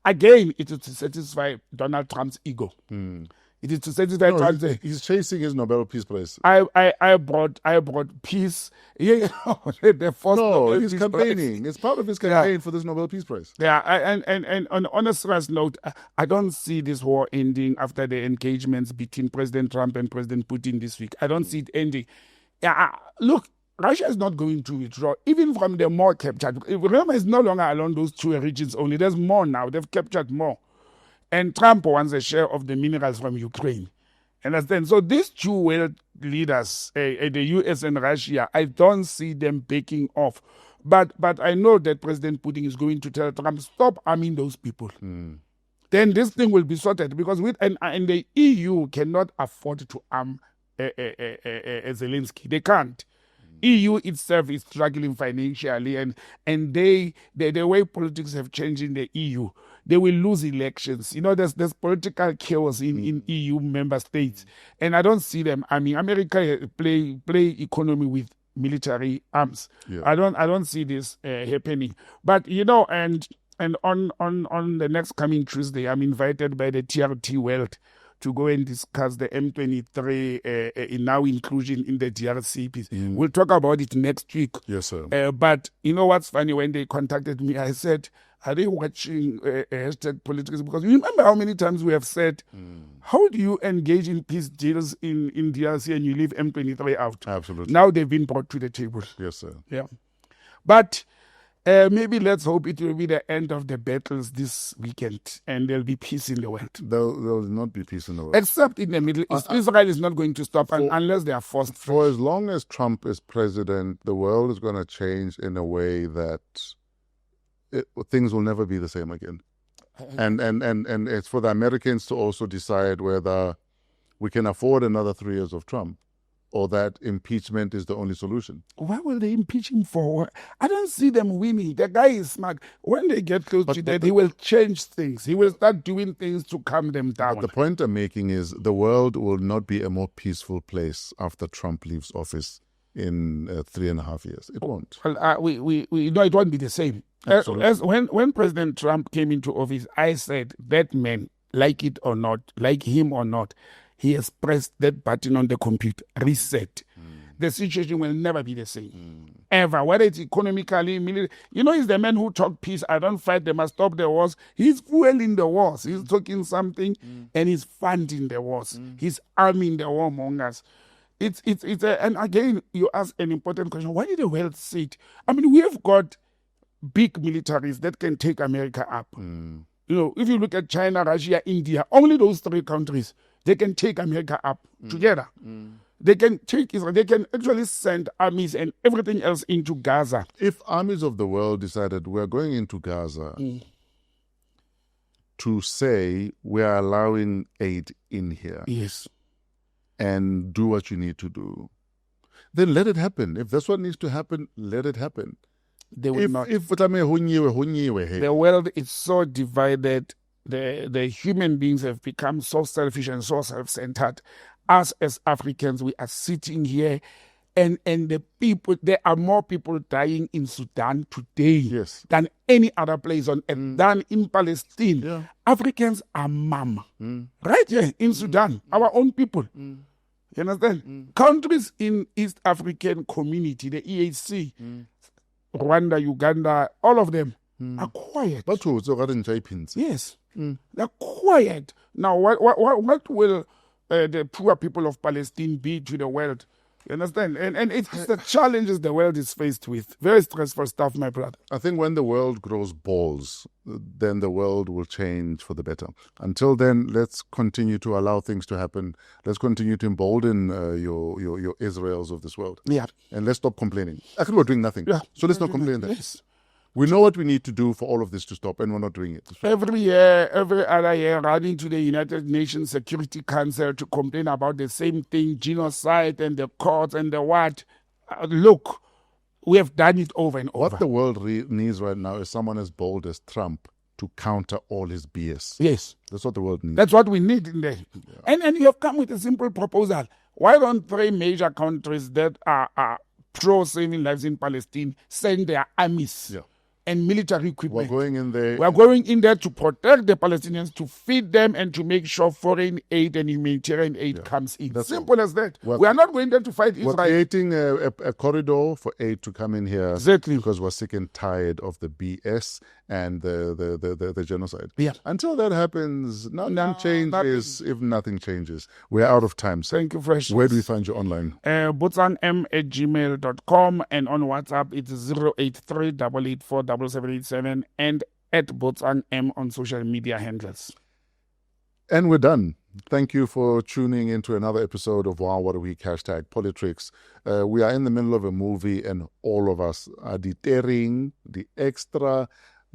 Again, it is to satisfy Donald Trump's ego. It is to satisfy Trump. He's chasing his Nobel Peace Prize. I brought peace. He's campaigning. It's part of his campaign for this Nobel Peace Prize. Yeah, and on a serious note, I don't see this war ending after the engagements between President Trump and President Putin this week. I don't see it ending. Look, Russia is not going to withdraw, even from the more captured. Remember, it's no longer along those two regions only. There's more now. They've captured more. And Trump wants a share of the minerals from Ukraine. Understand? So these two world leaders, the US and Russia, I don't see them backing off. But I know that President Putin is going to tell Trump, stop arming those people. Then this thing will be sorted because and the EU cannot afford to arm Zelensky. They can't. EU itself is struggling financially, and the way politics have changed in the EU, they will lose elections. There's political chaos in EU member states, and I don't see them. I mean, America play economy with military arms. Yeah. I don't see this happening. But and on the next coming Tuesday, I'm invited by the TRT World to go and discuss the M23 now inclusion in the DRC. We'll talk about it next week. Yes, sir. But you know what's funny? When they contacted me, I said, are they watching hashtag PoliTricks? Because you remember how many times we have said, how do you engage in peace deals in DRC and you leave M23 out? Absolutely. Now they've been brought to the table. Yes, sir. Yeah. But maybe let's hope it will be the end of the battles this weekend and there'll be peace in the world. There will not be peace in the world. Except in the Middle East. Israel is not going to stop unless they are forced. For as long as Trump is president, the world is going to change in a way that things will never be the same again. And it's for the Americans to also decide whether we can afford another 3 years of Trump, or that impeachment is the only solution. Why will they impeach him for? I don't see them winning. The guy is smart. When they get close to that, he will change things. He will start doing things to calm them down. But the point I'm making is the world will not be a more peaceful place after Trump leaves office in 3.5 years. It won't. Well, we know it won't be the same. When President Trump came into office, I said that man, like it or not, like him or not, he has pressed that button on the computer, reset. The situation will never be the same. Ever. Whether it's economically, military. He's the man who talked peace. I don't fight, they must stop the wars. He's fueling the wars. He's talking something and he's funding the wars. He's arming the warmongers. And again, you ask an important question. Why did the world sit? I mean, we have got big militaries that can take America up. If you look at China, Russia, India, only those three countries, they can take America up together. They can take Israel. They can actually send armies and everything else into Gaza. If armies of the world decided we're going into Gaza to say we are allowing aid in here, yes, and do what you need to do, then let it happen. If that's what needs to happen, let it happen. They will not. If hunyiwe, The world is so divided. The human beings have become so selfish and so self-centered. Us as Africans, we are sitting here, and the people, there are more people dying in Sudan today Yes. than any other place on earth, than in Palestine. Yeah. Africans are mama. Right here in Sudan, our own people. You understand? Countries in East African community, the EAC, Rwanda, Uganda, all of them are quiet. Yes. They're quiet. Now, what will the poor people of Palestine be to the world? You understand? And it's the challenges the world is faced with. Very stressful stuff, my brother. I think when the world grows balls, then the world will change for the better. Until then, let's continue to allow things to happen. Let's continue to embolden your Israels of this world. Yeah. And let's stop complaining. Actually, we're doing nothing. Yeah. So let's not complain then. Yes. We know what we need to do for all of this to stop, and we're not doing it. Every year, every other year, running to the United Nations Security Council to complain about the same thing, genocide and the courts and the what. Look, we have done it over and over. What the world needs right now is someone as bold as Trump to counter all his BS. Yes. That's what the world needs. That's what we need in there. Yeah. And you have come with a simple proposal. Why don't 3 major countries that are pro-saving lives in Palestine send their armies and military equipment? We're going in there. We are going in there to protect the Palestinians, to feed them, and to make sure foreign aid and humanitarian aid comes in. That's simple as that. We are not going there to fight Israel. We're creating a corridor for aid to come in here. Exactly. Because we're sick and tired of the BS and the genocide. Yeah. Until that happens, nothing changes. If nothing changes, we're out of time. So thank you, Fresh. Where do we find you online? botsangm@gmail.com, and on WhatsApp it's 083-884-7787, and at Botsang M on social media handles. And we're done. Thank you for tuning into another episode of Wow What a Week, #PoliTricks. We are in the middle of a movie, and all of us are the tearing, the extra,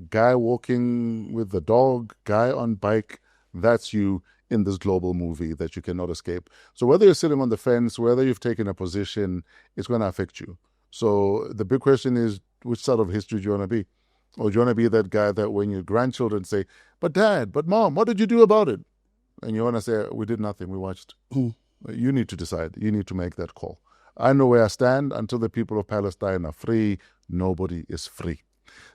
guy walking with the dog, guy on bike. That's you in this global movie that you cannot escape. So whether you're sitting on the fence, whether you've taken a position, it's going to affect you. So the big question is, which side of history do you want to be? Or do you want to be that guy that when your grandchildren say, but Dad, but Mom, what did you do about it? And you want to say, we did nothing, we watched. You need to decide. You need to make that call. I know where I stand. Until the people of Palestine are free, nobody is free.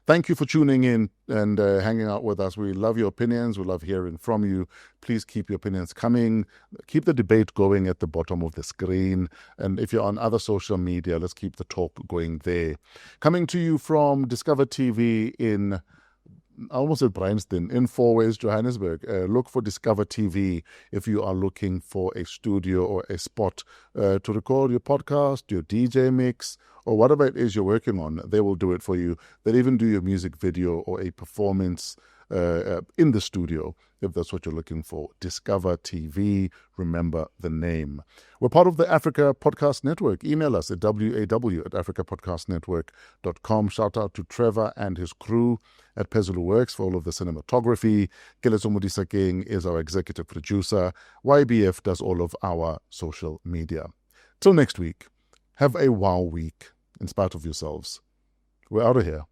Thank you for tuning in and hanging out with us. We love your opinions. We love hearing from you. Please keep your opinions coming. Keep the debate going at the bottom of the screen. And if you're on other social media, let's keep the talk going there. Coming to you from Discover TV in, I almost said Bryanston, in Fourways, Johannesburg. Look for Discover TV if you are looking for a studio or a spot to record your podcast, your DJ mix, or whatever it is you're working on. They will do it for you. They'll even do your music video or a performance in the studio, if that's what you're looking for. Discover TV, remember the name. We're part of the Africa Podcast Network. Email us at waw@africapodcastnetwork.com. Shout out to Trevor and his crew at Pezulu Works for all of the cinematography. Kelezo Modisakeng is our executive producer. YBF does all of our social media. Till next week, have a wow week in spite of yourselves. We're out of here.